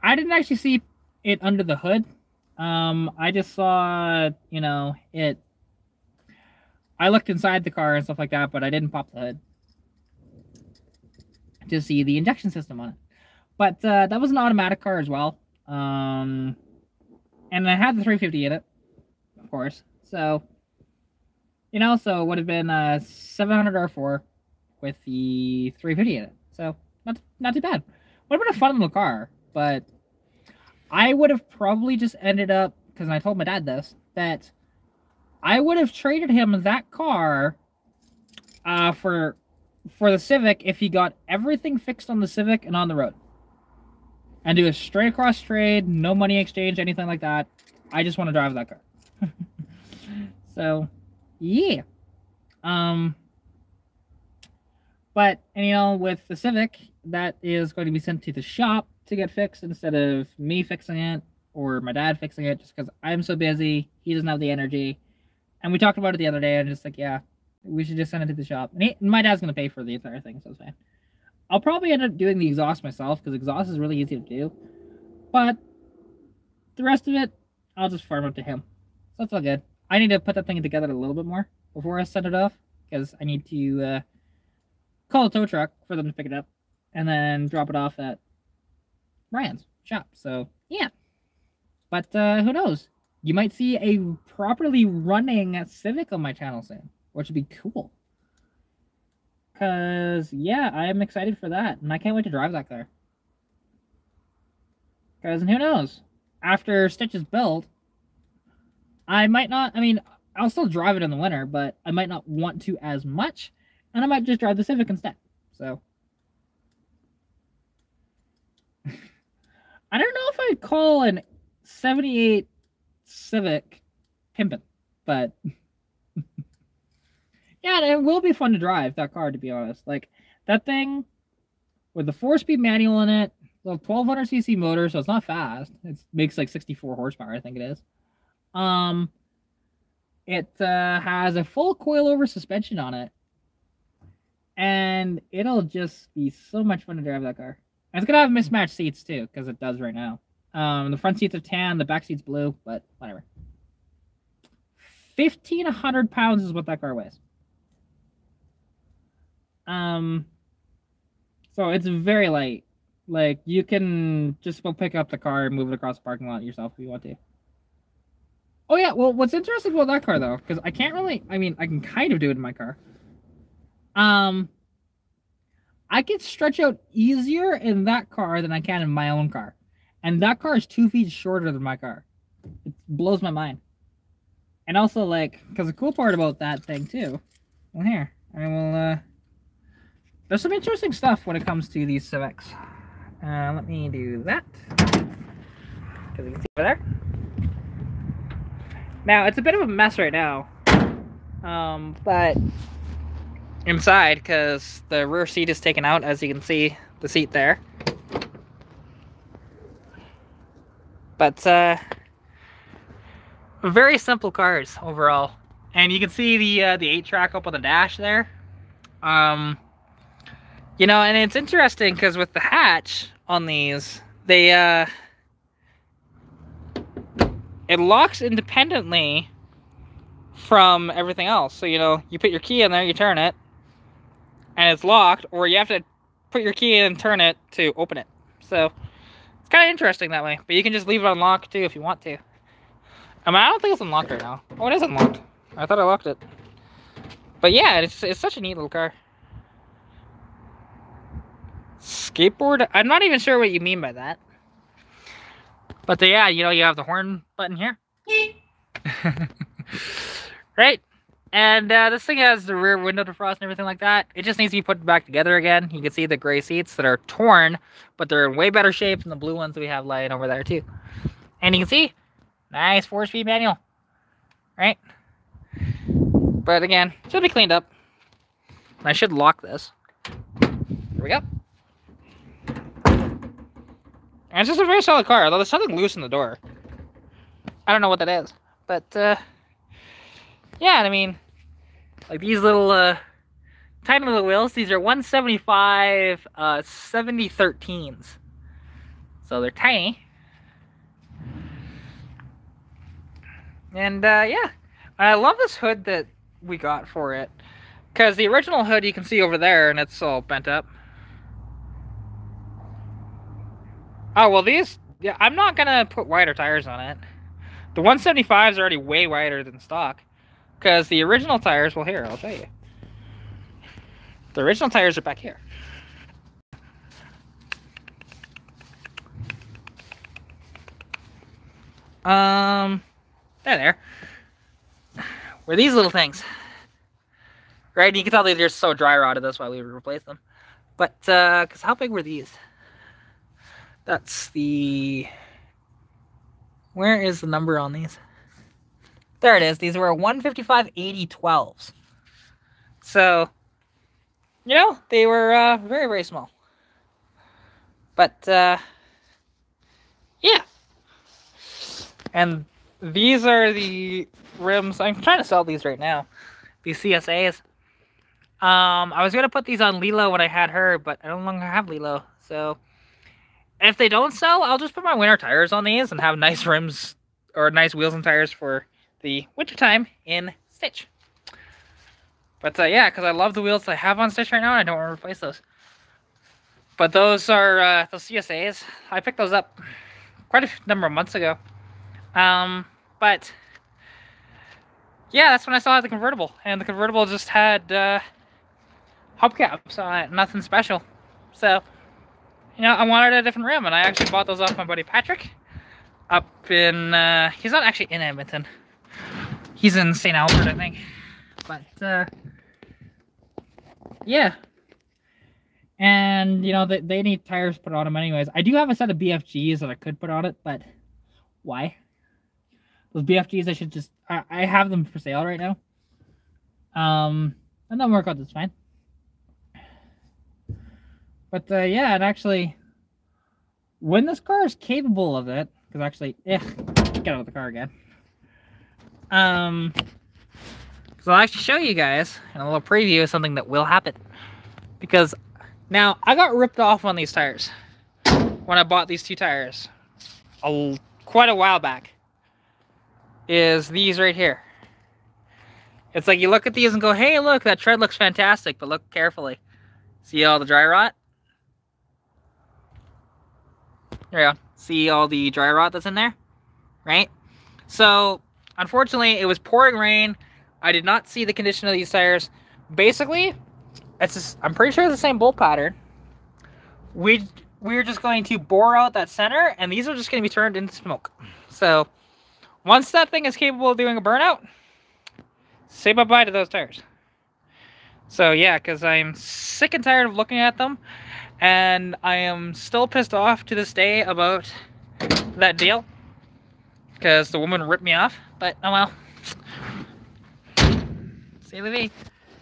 I didn't actually see it under the hood. I just saw, you know, it. I looked inside the car and stuff like that, but I didn't pop the hood to see the injection system on it. But that was an automatic car as well. And I had the 350 in it, of course. So, you know, so it would have been 700 R4 with the 350 in it. So, not too bad. Would have been a fun little car, but I would have probably just ended up, because I told my dad this, that I would have traded him that car for the Civic if he got everything fixed on the Civic and on the road. And do a straight across trade, no money exchange, anything like that. I just want to drive that car. So, yeah. But you know, with the Civic, that is going to be sent to the shop to get fixed instead of me fixing it or my dad fixing it, just because I'm so busy. He doesn't have the energy, and we talked about it the other day. And just like, yeah, we should just send it to the shop. And my dad's gonna pay for the entire thing, so it's fine. I'll probably end up doing the exhaust myself because exhaust is really easy to do. But the rest of it, I'll just farm up to him. So that's all good. I need to put that thing together a little bit more before I send it off because I need to call a tow truck for them to pick it up and then drop it off at Ryan's shop. So yeah. But who knows? You might see a properly running Civic on my channel soon, which would be cool. Because, yeah, I am excited for that. And I can't wait to drive that car. Because, who knows? After Stitch is built, I might not... I mean, I'll still drive it in the winter, but I might not want to as much. And I might just drive the Civic instead. So... I don't know if I'd call an 78 Civic pimpin', but... Yeah, it will be fun to drive, that car, to be honest. Like, that thing, with the 4-speed manual in it, little 1200cc motor, so it's not fast. It makes like 64 horsepower, I think it is. It has a full coilover suspension on it. And it'll just be so much fun to drive that car. And it's going to have mismatched seats, too, because it does right now. The front seats are tan, the back seat's blue, but whatever. 1,500 pounds is what that car weighs. So it's very light. Like, you can just go pick up the car and move it across the parking lot yourself if you want to. Oh yeah, well, what's interesting about that car though, because I can't really, I mean, I can kind of do it in my car. I can stretch out easier in that car than I can in my own car. And that car is 2 feet shorter than my car. It blows my mind. And also, like, because the cool part about that thing too, well, here, I will, there's some interesting stuff when it comes to these Civics. Let me do that. Because you can see over there. Now, it's a bit of a mess right now. But inside, because the rear seat is taken out, as you can see, the seat there. But, very simple cars overall. And you can see the 8-track up on the dash there. You know, and it's interesting because with the hatch on these, they, it locks independently from everything else. So, you know, you put your key in there, you turn it, and it's locked, or you have to put your key in and turn it to open it. So, it's kind of interesting that way. But you can just leave it unlocked, too, if you want to. I mean, I don't think it's unlocked right now. Oh, it is unlocked. I thought I locked it. But yeah, it's such a neat little car. Skateboard? I'm not even sure what you mean by that. But yeah, you know, you have the horn button here. Right? And this thing has the rear window defrost and everything like that. It just needs to be put back together again. You can see the gray seats that are torn, but they're in way better shape than the blue ones that we have lying over there too. And you can see, nice 4-speed manual. Right? But again, should be cleaned up. I should lock this. There we go. And it's just a very solid car, although there's something loose in the door. I don't know what that is. But, yeah, I mean, like these little, tiny little wheels, these are 175, 7013s. So they're tiny. And, yeah. I love this hood that we got for it. Because the original hood you can see over there, and it's all bent up. Oh, well these, yeah, I'm not gonna put wider tires on it. The 175s are already way wider than stock. Because the original tires, well here, I'll show you. The original tires are back here. There. Were these little things. Right, and you can tell they're just so dry rotted, that's why we replaced them. But, because how big were these? That's the... Where is the number on these? There it is. These were 155/80/12s. So, you know, they were very, very small. But, yeah. And these are the rims. I'm trying to sell these right now. These CSAs. I was going to put these on Lilo when I had her, but I no longer have Lilo. So, if they don't sell, I'll just put my winter tires on these and have nice rims or nice wheels and tires for the wintertime in Stitch. But yeah, because I love the wheels I have on Stitch right now and I don't want to replace those. But those are those CSAs. I picked those up quite a number of months ago. But yeah, that's when I saw the convertible. And the convertible just had hubcaps on it, nothing special. So, you know, I wanted a different rim, and I actually bought those off my buddy Patrick up in, he's not actually in Edmonton. He's in St. Albert, I think. But, yeah. And, you know, they need tires put on them anyways. I do have a set of BFGs that I could put on it, but why? Those BFGs, I should just, I have them for sale right now. And they'll work out just fine. But, yeah, and actually, when this car is capable of it, because actually, get out of the car again. So I'll actually show you guys in a little preview of something that will happen. Because now, I got ripped off on these tires when I bought these two tires quite a while back. Is these right here. It's like you look at these and go, hey, look, that tread looks fantastic, but look carefully. See all the dry rot? There you go. See all the dry rot that's in there? Right? So, unfortunately, it was pouring rain. I did not see the condition of these tires. Basically, it's just, I'm pretty sure it's the same bolt pattern. We're just going to bore out that center, and these are just going to be turned into smoke. So, once that thing is capable of doing a burnout, say bye-bye to those tires. So, yeah, because I'm sick and tired of looking at them, and I am still pissed off to this day about that deal, because the woman ripped me off, but oh well. C'est la vie.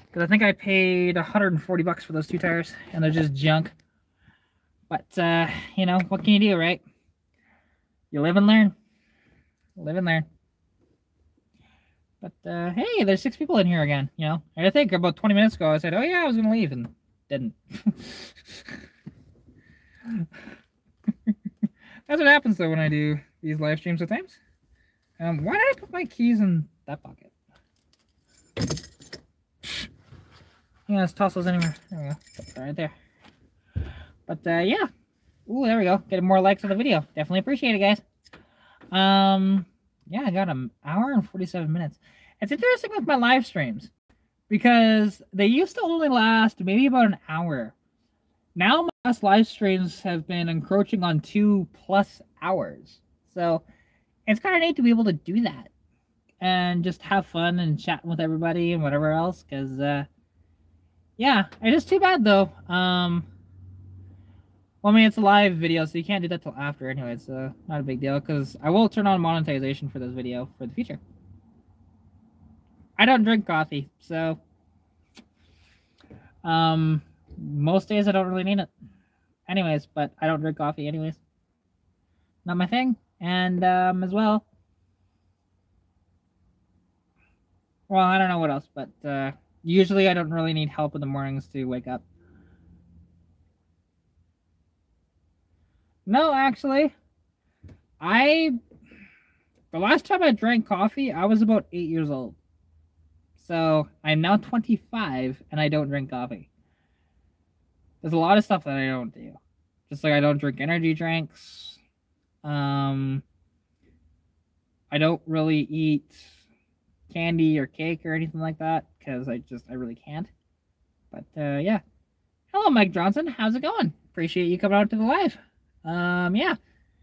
Because I think I paid 140 bucks for those two tires, and they're just junk. But, you know, what can you do, right? You live and learn. Live and learn. But, hey, there's 6 people in here again, you know? I think about 20 minutes ago, I said, oh yeah, I was going to leave, and didn't. That's what happens, though, when I do these live streams at times. Why did I put my keys in that pocket? Yeah, let's toss those anywhere. There we go. Put that right there. But, yeah. Ooh, there we go. Getting more likes on the video. Definitely appreciate it, guys. Yeah, I got an hour and 47 minutes. It's interesting with my live streams because they used to only last maybe about an hour. Now my last live streams have been encroaching on 2+ hours. So it's kind of neat to be able to do that and just have fun and chat with everybody and whatever else. Because, yeah, it is too bad though. Well, I mean, it's a live video, so you can't do that till after anyway. It's not a big deal, because I will turn on monetization for this video for the future. I don't drink coffee, so... most days I don't really need it. Anyways, but I don't drink coffee anyways. Not my thing. And, as well... Well, I don't know what else, but, usually I don't really need help in the mornings to wake up. No, actually, the last time I drank coffee, I was about 8 years old. So, I'm now 25, and I don't drink coffee. There's a lot of stuff that I don't do. Just like I don't drink energy drinks. I don't really eat candy or cake or anything like that, because I really can't. But, yeah. Hello, Mike Johnson. How's it going? Appreciate you coming out to the live. Yeah,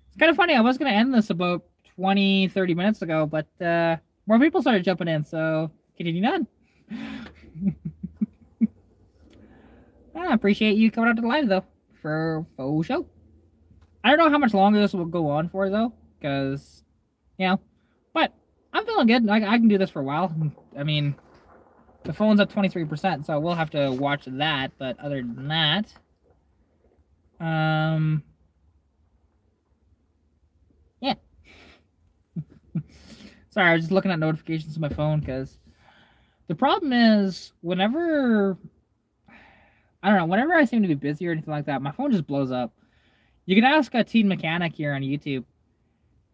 it's kind of funny. I was going to end this about 20-30 minutes ago, but more people started jumping in, so continue on. I appreciate you coming out to the live, though, for faux show. I don't know how much longer this will go on for, though, because, you know, but I'm feeling good. I can do this for a while. I mean, the phone's at 23%, so we'll have to watch that. But other than that, yeah. Sorry, I was just looking at notifications on my phone because the problem is whenever I seem to be busy or anything like that, my phone just blows up. You can ask a teen mechanic here on YouTube.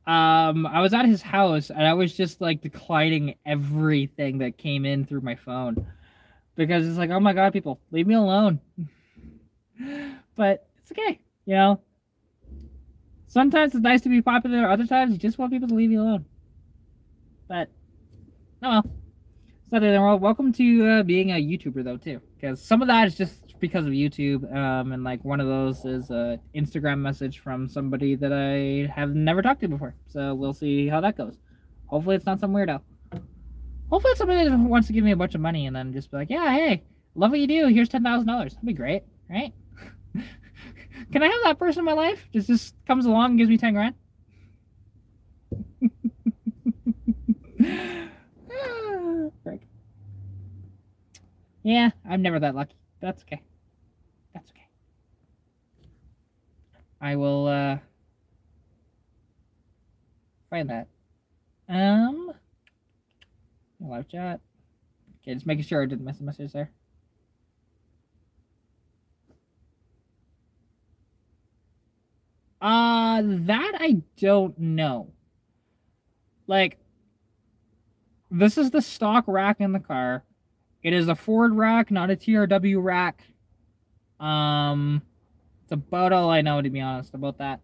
I was at his house and I was just like declining everything that came in through my phone because it's like, oh my god, people, leave me alone. But it's okay, you know. Sometimes it's nice to be popular. Other times you just want people to leave you alone. But oh well. So well, welcome to being a YouTuber though too, because some of that is just because of YouTube, and like one of those is a Instagram message from somebody that I have never talked to before. So we'll see how that goes. Hopefully it's not some weirdo. Hopefully it's somebody that wants to give me a bunch of money and then just be like, yeah, hey, love what you do. Here's $10,000. That'd be great, right? Can I have that person in my life? Just comes along and gives me 10 grand. Yeah, I'm never that lucky. That's okay. That's okay. I will find that. Live chat. Okay, just making sure I didn't miss a message there. That I don't know. Like, this is the stock rack in the car. It is a Ford rack, not a TRW rack. It's about all I know, to be honest, about that.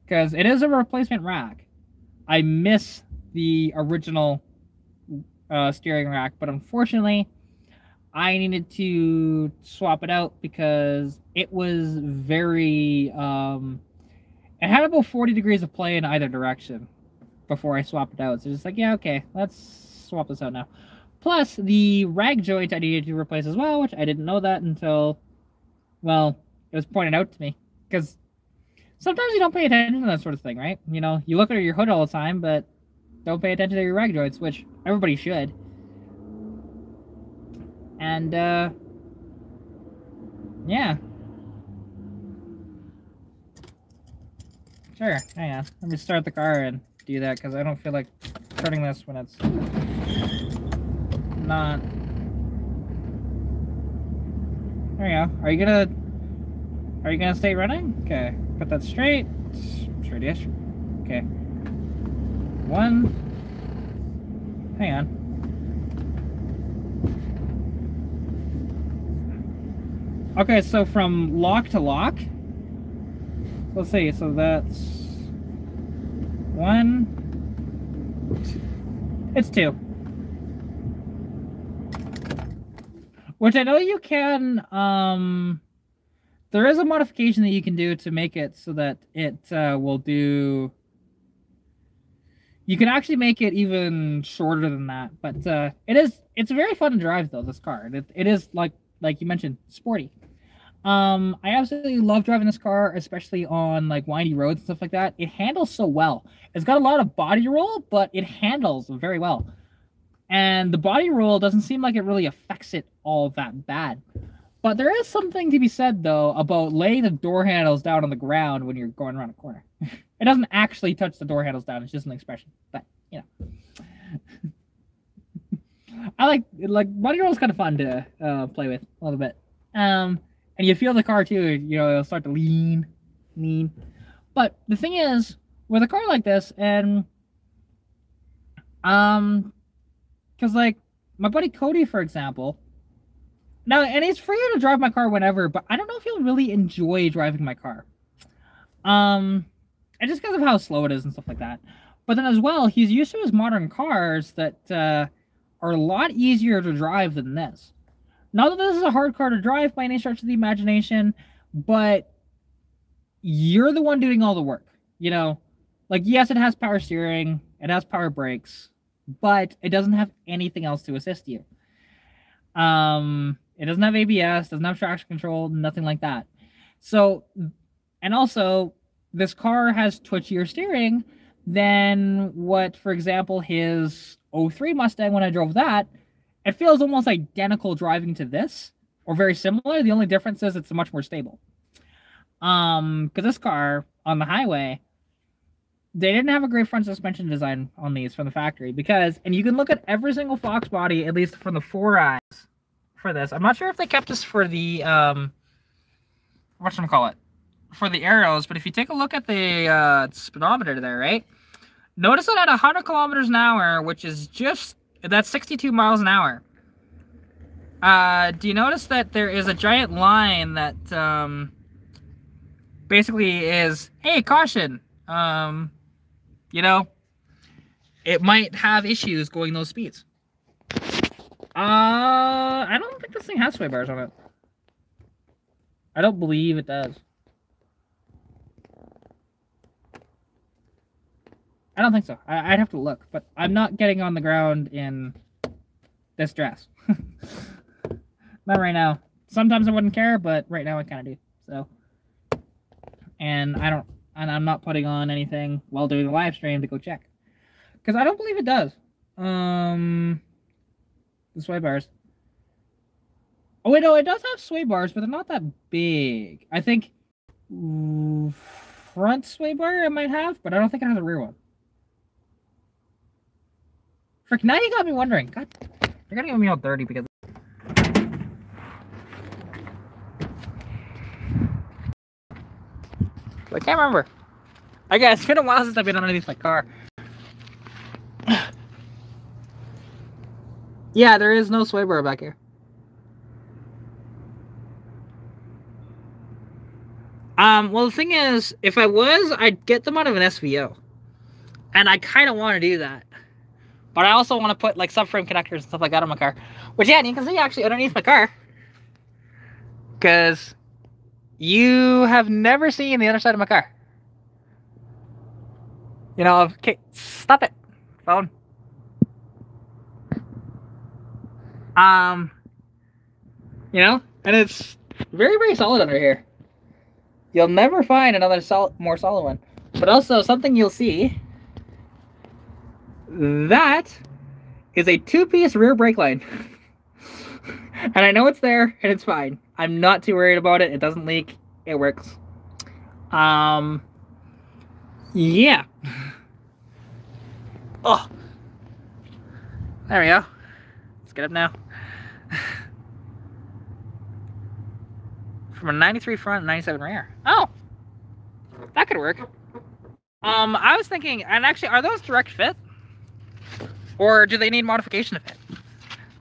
Because it is a replacement rack. I miss the original steering rack, but unfortunately, I needed to swap it out because it was very... it had about 40 degrees of play in either direction before I swapped it out. So it's like, yeah, okay, let's swap this out now. Plus, the rag joint I needed to replace as well, which I didn't know that until, well, it was pointed out to me. Because sometimes you don't pay attention to that sort of thing, right? You know, you look at your hood all the time, but don't pay attention to your rag joints, which everybody should. And, yeah. Sure, hang on. Let me start the car and do that, because I don't feel like starting this when it's not. There you go. Are you gonna stay running? Okay. Put that straight. Straight-ish. Okay. One. Hang on. Okay, so from lock to lock. Let's see, so that's one, two. It's two. Which I know you can, there is a modification that you can do to make it so that it will do, you can actually make it even shorter than that, but it's very fun to drive though, this car. It is, like you mentioned, sporty. I absolutely love driving this car, especially on like windy roads and stuff like that. It handles so well. It's got a lot of body roll, but it handles very well. And the body roll doesn't seem like it really affects it all that bad. But there is something to be said, though, about laying the door handles down on the ground when you're going around a corner. It doesn't actually touch the door handles down. It's just an expression. But, you know. I like body roll is kind of fun to play with a little bit. And you feel the car too, you know, it'll start to lean. But the thing is, with a car like this, and because like my buddy Cody, for example, now, and he's free to drive my car whenever, but I don't know if he'll really enjoy driving my car. And just because of how slow it is and stuff like that. But then as well, he's used to his modern cars that are a lot easier to drive than this. Not that this is a hard car to drive by any stretch of the imagination, but you're the one doing all the work, you know? Like, yes, it has power steering, it has power brakes, but it doesn't have anything else to assist you. It doesn't have ABS, doesn't have traction control, nothing like that. So, and also, this car has twitchier steering than what, for example, his '03 Mustang, when I drove that, it feels almost identical driving to this, or very similar. The only difference is it's much more stable. Because this car on the highway, they didn't have a great front suspension design on these from the factory, because, and you can look at every single Foxbody, at least from the 4eyes for this. I'm not sure if they kept this for the, whatchamacallit, for the arrows, but if you take a look at the speedometer there, right? Notice that at 100 kilometers an hour, which is just, that's 62 miles an hour. Do you notice that there is a giant line that basically is, hey, caution, you know, it might have issues going those speeds. I don't think this thing has sway bars on it. I don't believe it does. I don't think so. I'd have to look, but I'm not getting on the ground in this dress. Not right now. Sometimes I wouldn't care, but right now I kind of do. So, and I'm not putting on anything while doing the live stream to go check, because I don't believe it does. The sway bars. Oh wait, no, it does have sway bars, but they're not that big. I think front sway bar it might have, but I don't think it has a rear one. Frick, now you got me wondering. God, you're gonna get me all dirty because I can't remember. I guess it's been a while since I've been underneath my car. Yeah, there is no sway bar back here. Well, the thing is, if I was, I'd get them out of an SVO. And I kind of want to do that. But I also want to put, like, subframe connectors and stuff like that on my car. Which, yeah, you can see actually underneath my car. Because you have never seen the other side of my car. You know, okay, stop it, phone. You know, and it's very, very solid under here. You'll never find another more solid one. But also, something you'll see, that is a 2-piece rear brake line. And I know it's there, and it's fine. I'm not too worried about it. It doesn't leak. It works. Yeah. Oh. There we go. Let's get up now. From a 93 front and 97 rear. Oh. That could work. I was thinking, and actually, are those direct fit? Or do they need modification to fit?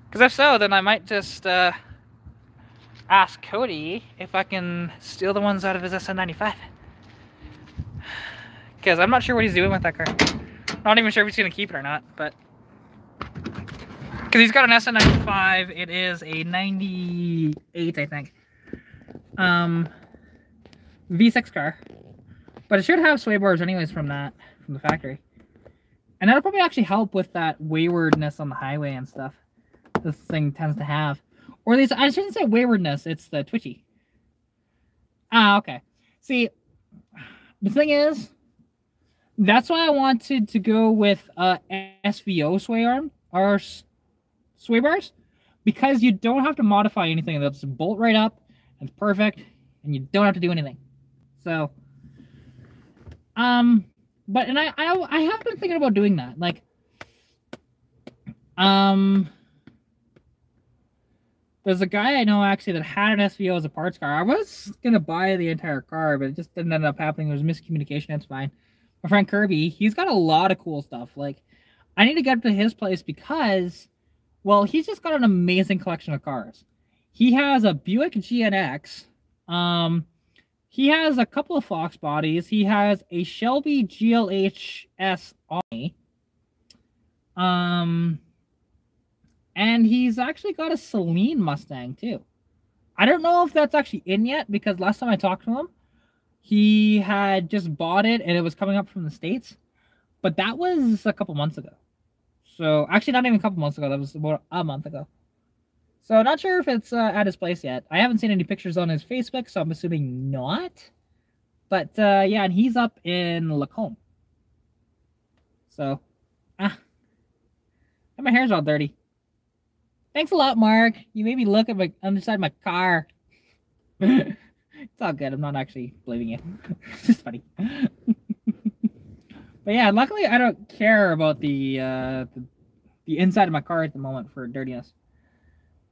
Because if so, then I might just ask Cody if I can steal the ones out of his SN95. Because I'm not sure what he's doing with that car. Not even sure if he's going to keep it or not, but... Because he's got an SN95, it is a 98, I think. V6 car. But it should have sway bars anyways from the factory. And that'll probably actually help with that waywardness on the highway and stuff this thing tends to have. Or at least, I shouldn't say waywardness, it's the twitchy. Ah, okay. See, the thing is, that's why I wanted to go with SVO sway arm, or sway bars, because you don't have to modify anything. They'll just bolt right up, and it's perfect, and you don't have to do anything. So, but, and I have been thinking about doing that, like, there's a guy I know actually that had an SVO as a parts car. I was gonna buy the entire car, but it just didn't end up happening. There was miscommunication. It's fine. My friend Kirby, he's got a lot of cool stuff. Like, I need to get up to his place because, well, he's just got an amazing collection of cars. He has a Buick GNX. He has a couple of Foxbodies. He has a Shelby GLHS Omni. And he's actually got a Celine Mustang too. I don't know if that's actually in yet, because last time I talked to him, he had just bought it and it was coming up from the States. But that was a couple months ago. So, actually not even a couple months ago, that was about a month ago. So, not sure if it's at his place yet. I haven't seen any pictures on his Facebook, so I'm assuming not. But, yeah, and he's up in Lacombe. So, and my hair's all dirty. Thanks a lot, Mark. You made me look at my underside of my car. It's all good. I'm not actually blaming you. It's just funny. But yeah, luckily I don't care about the inside of my car at the moment for dirtiness,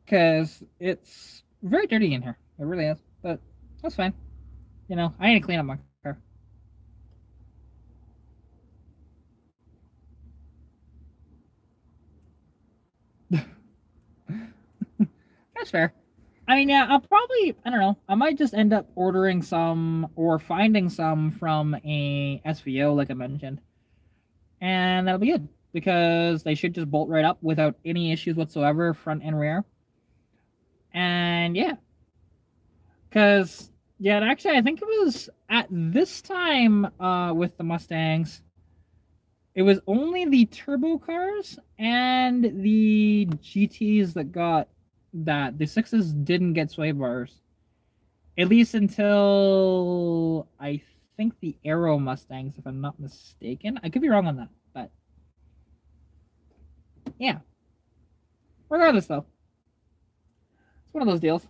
because it's very dirty in here. It really is. But that's fine. You know, I need to clean up my car. That's fair. I mean, yeah, I'll probably, I don't know, I might just end up ordering some or finding some from a SVO, like I mentioned. And that'll be good, because they should just bolt right up without any issues whatsoever, front and rear. And yeah. Because, yeah, actually, I think it was at this time with the Mustangs, it was only the turbo cars and the GTs that got that. The sixes didn't get sway bars, at least until I think the Aero Mustangs, if I'm not mistaken. I could be wrong on that, but yeah. Regardless, though, it's one of those deals.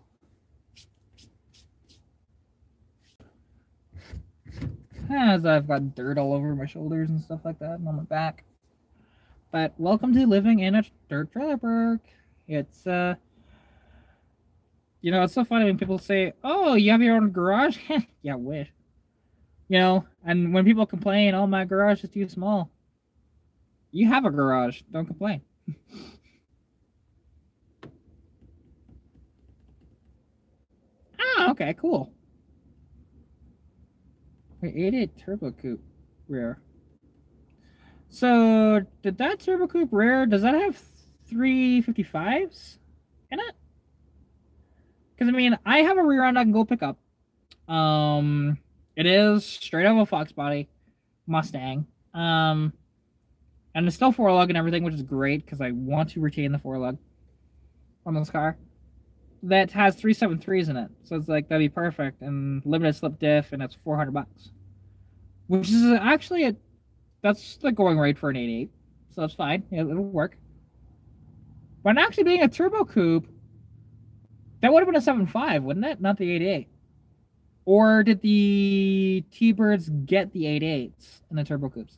As I've got dirt all over my shoulders and stuff like that, and on my back. But welcome to living in a dirt trailer park. It's you know, it's so funny when people say, "Oh, you have your own garage." Yeah, wish. You know, and when people complain, "Oh, my garage is too small," you have a garage. Don't complain. Ah, okay, cool. Wait, 88 Turbo Coupe rear. So, did that Turbo Coupe rear, does that have 355s in it? Because, I mean, I have a rear end I can go pick up. It is straight out of a Foxbody Mustang. And it's still 4-lug and everything, which is great, because I want to retain the 4-lug on this car. That has 373s in it, so it's like that'd be perfect, and limited slip diff, and it's $400, which is actually that's the going rate for an 88, so that's fine. It'll work. But actually being a turbo coupe, that would have been a 7.5, wouldn't it? Not the 88. Or did the T-Birds get the 88s in the turbo coupes?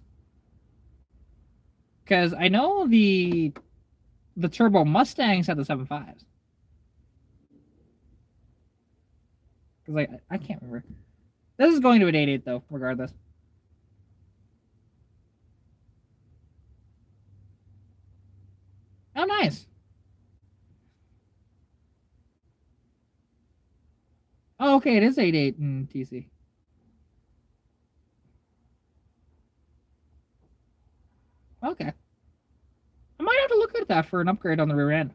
Because I know the turbo Mustangs had the 7.5s. Because like I can't remember. This is going to an 88 though, regardless. Oh, nice. Oh, okay, it is 88 in TC. Okay. I might have to look at that for an upgrade on the rear end.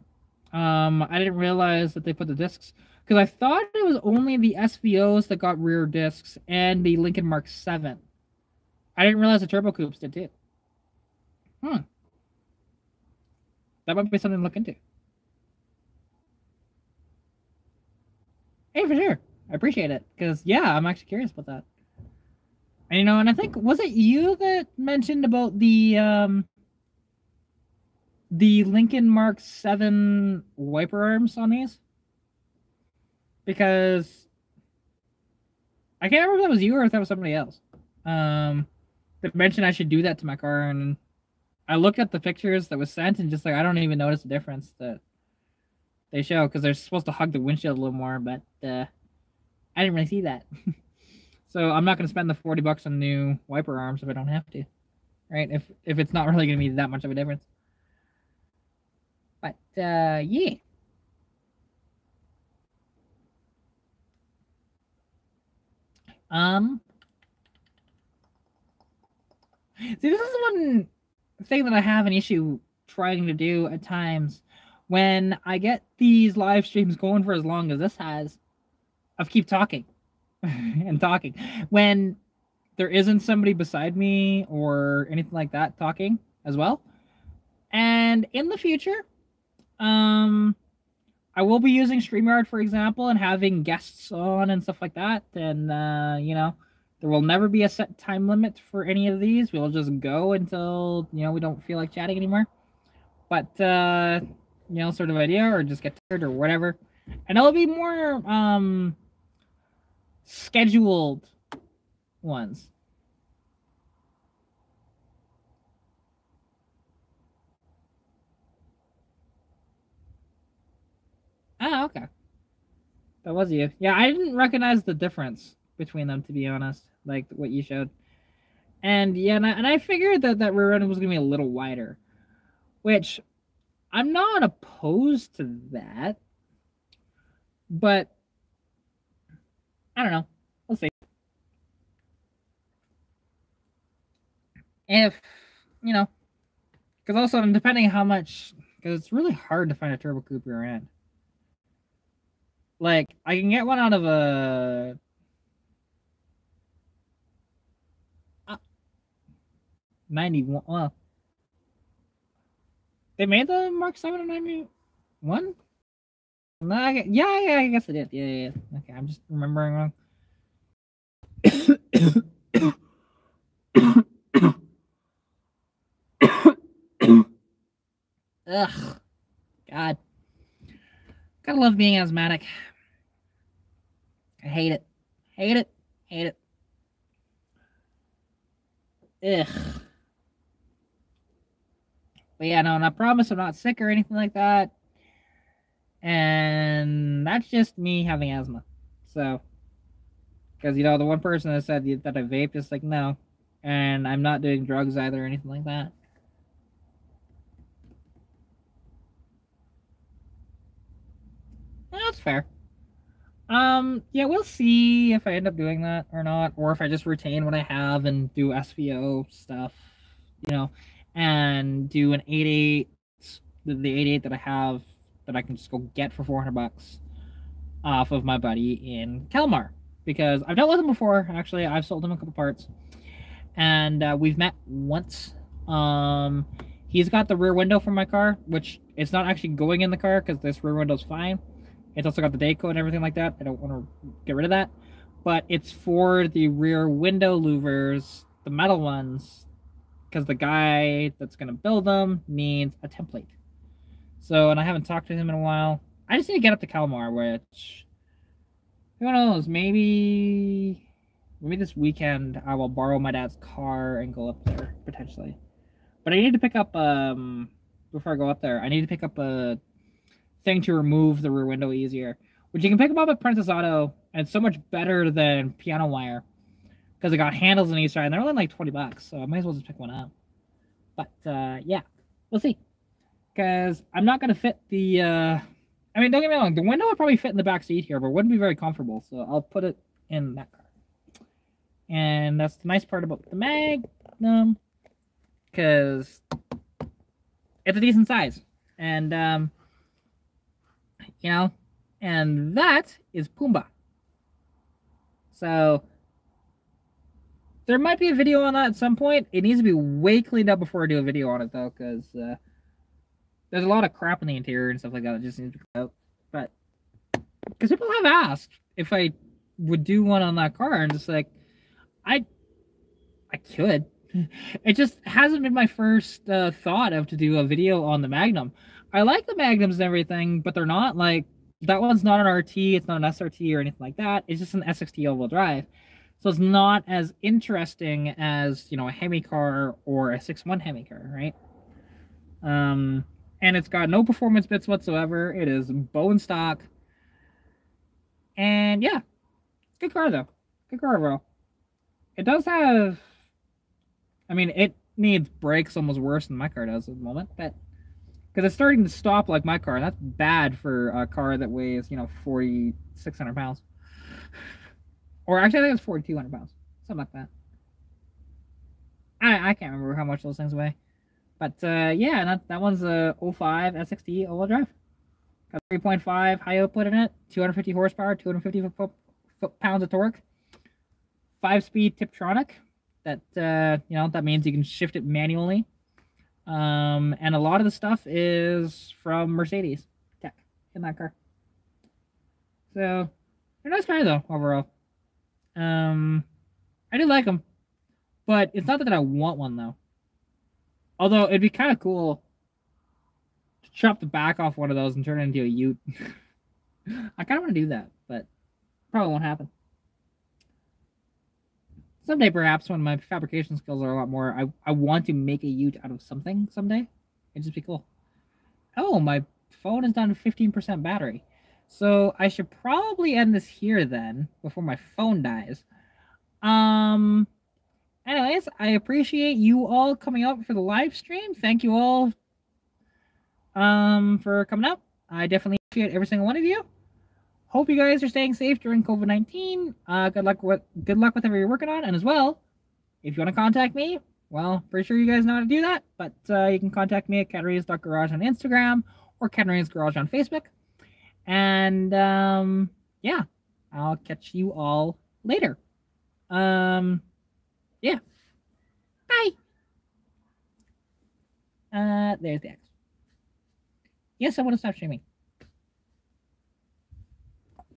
I didn't realize that they put the discs, because I thought it was only the SVOs that got rear discs and the Lincoln Mark 7. I didn't realize the turbo coupes did too. That might be something to look into. Hey, for sure. I appreciate it, because yeah, I'm actually curious about that. And you know, and I think, was it you that mentioned about the Lincoln Mark 7 wiper arms on these? Because I can't remember if that was you or if that was somebody else. That mentioned I should do that to my car, and I looked at the pictures that was sent and just like I don't even notice the difference that they show, because they're supposed to hug the windshield a little more, but I didn't really see that. So I'm not going to spend the $40 on new wiper arms if I don't have to, right? If it's not really going to be that much of a difference. But yeah. See, this is one thing that I have an issue trying to do at times when I get these live streams going for as long as this has, of keep talking and talking when there isn't somebody beside me or anything like that talking as well. And in the future, I will be using StreamYard, for example, and having guests on and stuff like that, and you know, There will never be a set time limit for any of these. We'll just go until, you know, we don't feel like chatting anymore. But, you know, sort of idea, or just get tired or whatever. And it'll be more, scheduled ones. Ah, okay. That was you. Yeah, I didn't recognize the difference between them, to be honest, like what you showed. And yeah, and I figured that rear end was going to be a little wider, which I'm not opposed to that, but I don't know. We'll see. If, you know, because also depending how much, because it's really hard to find a turbo coupe rear end. Like, I can get one out of a 91. Well, they made the Mark 7 and 91? No, yeah, I guess it did. Yeah. Okay, I'm just remembering wrong. Ugh. God. Gotta love being asthmatic. I hate it. Hate it. Ugh. But yeah, no, and I promise I'm not sick or anything like that. And that's just me having asthma. So, because, you know, the one person that said that I vape is like, no. And I'm not doing drugs either or anything like that. That's fair. Yeah, we'll see if I end up doing that or not, or if I just retain what I have and do SVO stuff, you know, and do an 88, the 88 that I have that I can just go get for $400 off of my buddy in Kalmar, because I've dealt with him before. Actually, I've sold him a couple parts, and we've met once. He's got the rear window for my car, which it's not actually going in the car because this rear window's fine. It's also got the day code and everything like that. I don't want to get rid of that. But it's for the rear window louvers, the metal ones, because the guy that's going to build them needs a template. So, and I haven't talked to him in a while. I just need to get up to Kalmar, which, who knows, maybe this weekend I will borrow my dad's car and go up there, potentially. But I need to pick up, before I go up there, I need to pick up a thing to remove the rear window easier, which you can pick them up at Princess Auto, and it's so much better than piano wire because it got handles on each side and they're only like $20, so I might as well just pick one up. But yeah, we'll see, because I'm not going to fit the I mean, don't get me wrong, the window would probably fit in the back seat here, but it wouldn't be very comfortable, so I'll put it in that car. And that's the nice part about the Magnum, because it's a decent size, and you know, and that is Pumbaa. So there might be a video on that at some point. It needs to be way cleaned up before I do a video on it, though, because there's a lot of crap in the interior and stuff like that that just needs to be cleaned out. But because people have asked if I would do one on that car, and just like, I could. It just hasn't been my first thought of to do a video on the Magnum. I like the Magnums and everything, but they're not like, that one's not an RT, it's not an SRT or anything like that. It's just an SXT all-wheel drive. So it's not as interesting as, you know, a Hemi car or a 6.1 Hemi car, right? And it's got no performance bits whatsoever. It is bone stock. And yeah, good car though. Good car overall. It does have, I mean, it needs brakes almost worse than my car does at the moment, but because it's starting to stop like my car, and that's bad for a car that weighs, you know, 4,600 pounds. Or actually, I think it's 4,200 pounds. Something like that. I can't remember how much those things weigh. But yeah, that one's a 05 SXT all-wheel drive. Got 3.5 high output in it, 250 horsepower, 250 foot-pounds of torque. 5-speed Tiptronic. That, you know, that means you can shift it manually. And a lot of the stuff is from Mercedes tech in that car. So, a nice car though, overall. I do like them, but it's not that I want one though. Although it'd be kind of cool to chop the back off one of those and turn it into a ute. I kind of want to do that, but probably won't happen. Someday, perhaps, when my fabrication skills are a lot more, I want to make a ute out of something someday. It'd just be cool. Oh, my phone is down to 15% battery. So I should probably end this here then, before my phone dies. Anyways, I appreciate you all coming out for the live stream. Thank you all for coming up. I definitely appreciate every single one of you. Hope you guys are staying safe during COVID-19. Good luck with whatever you're working on, and as well, if you want to contact me, well, pretty sure you guys know how to do that. But you can contact me at catarina's.garage on Instagram or Catarina's Garage on Facebook. And yeah, I'll catch you all later. Yeah. Bye. There's the X. Yes, I want to stop streaming.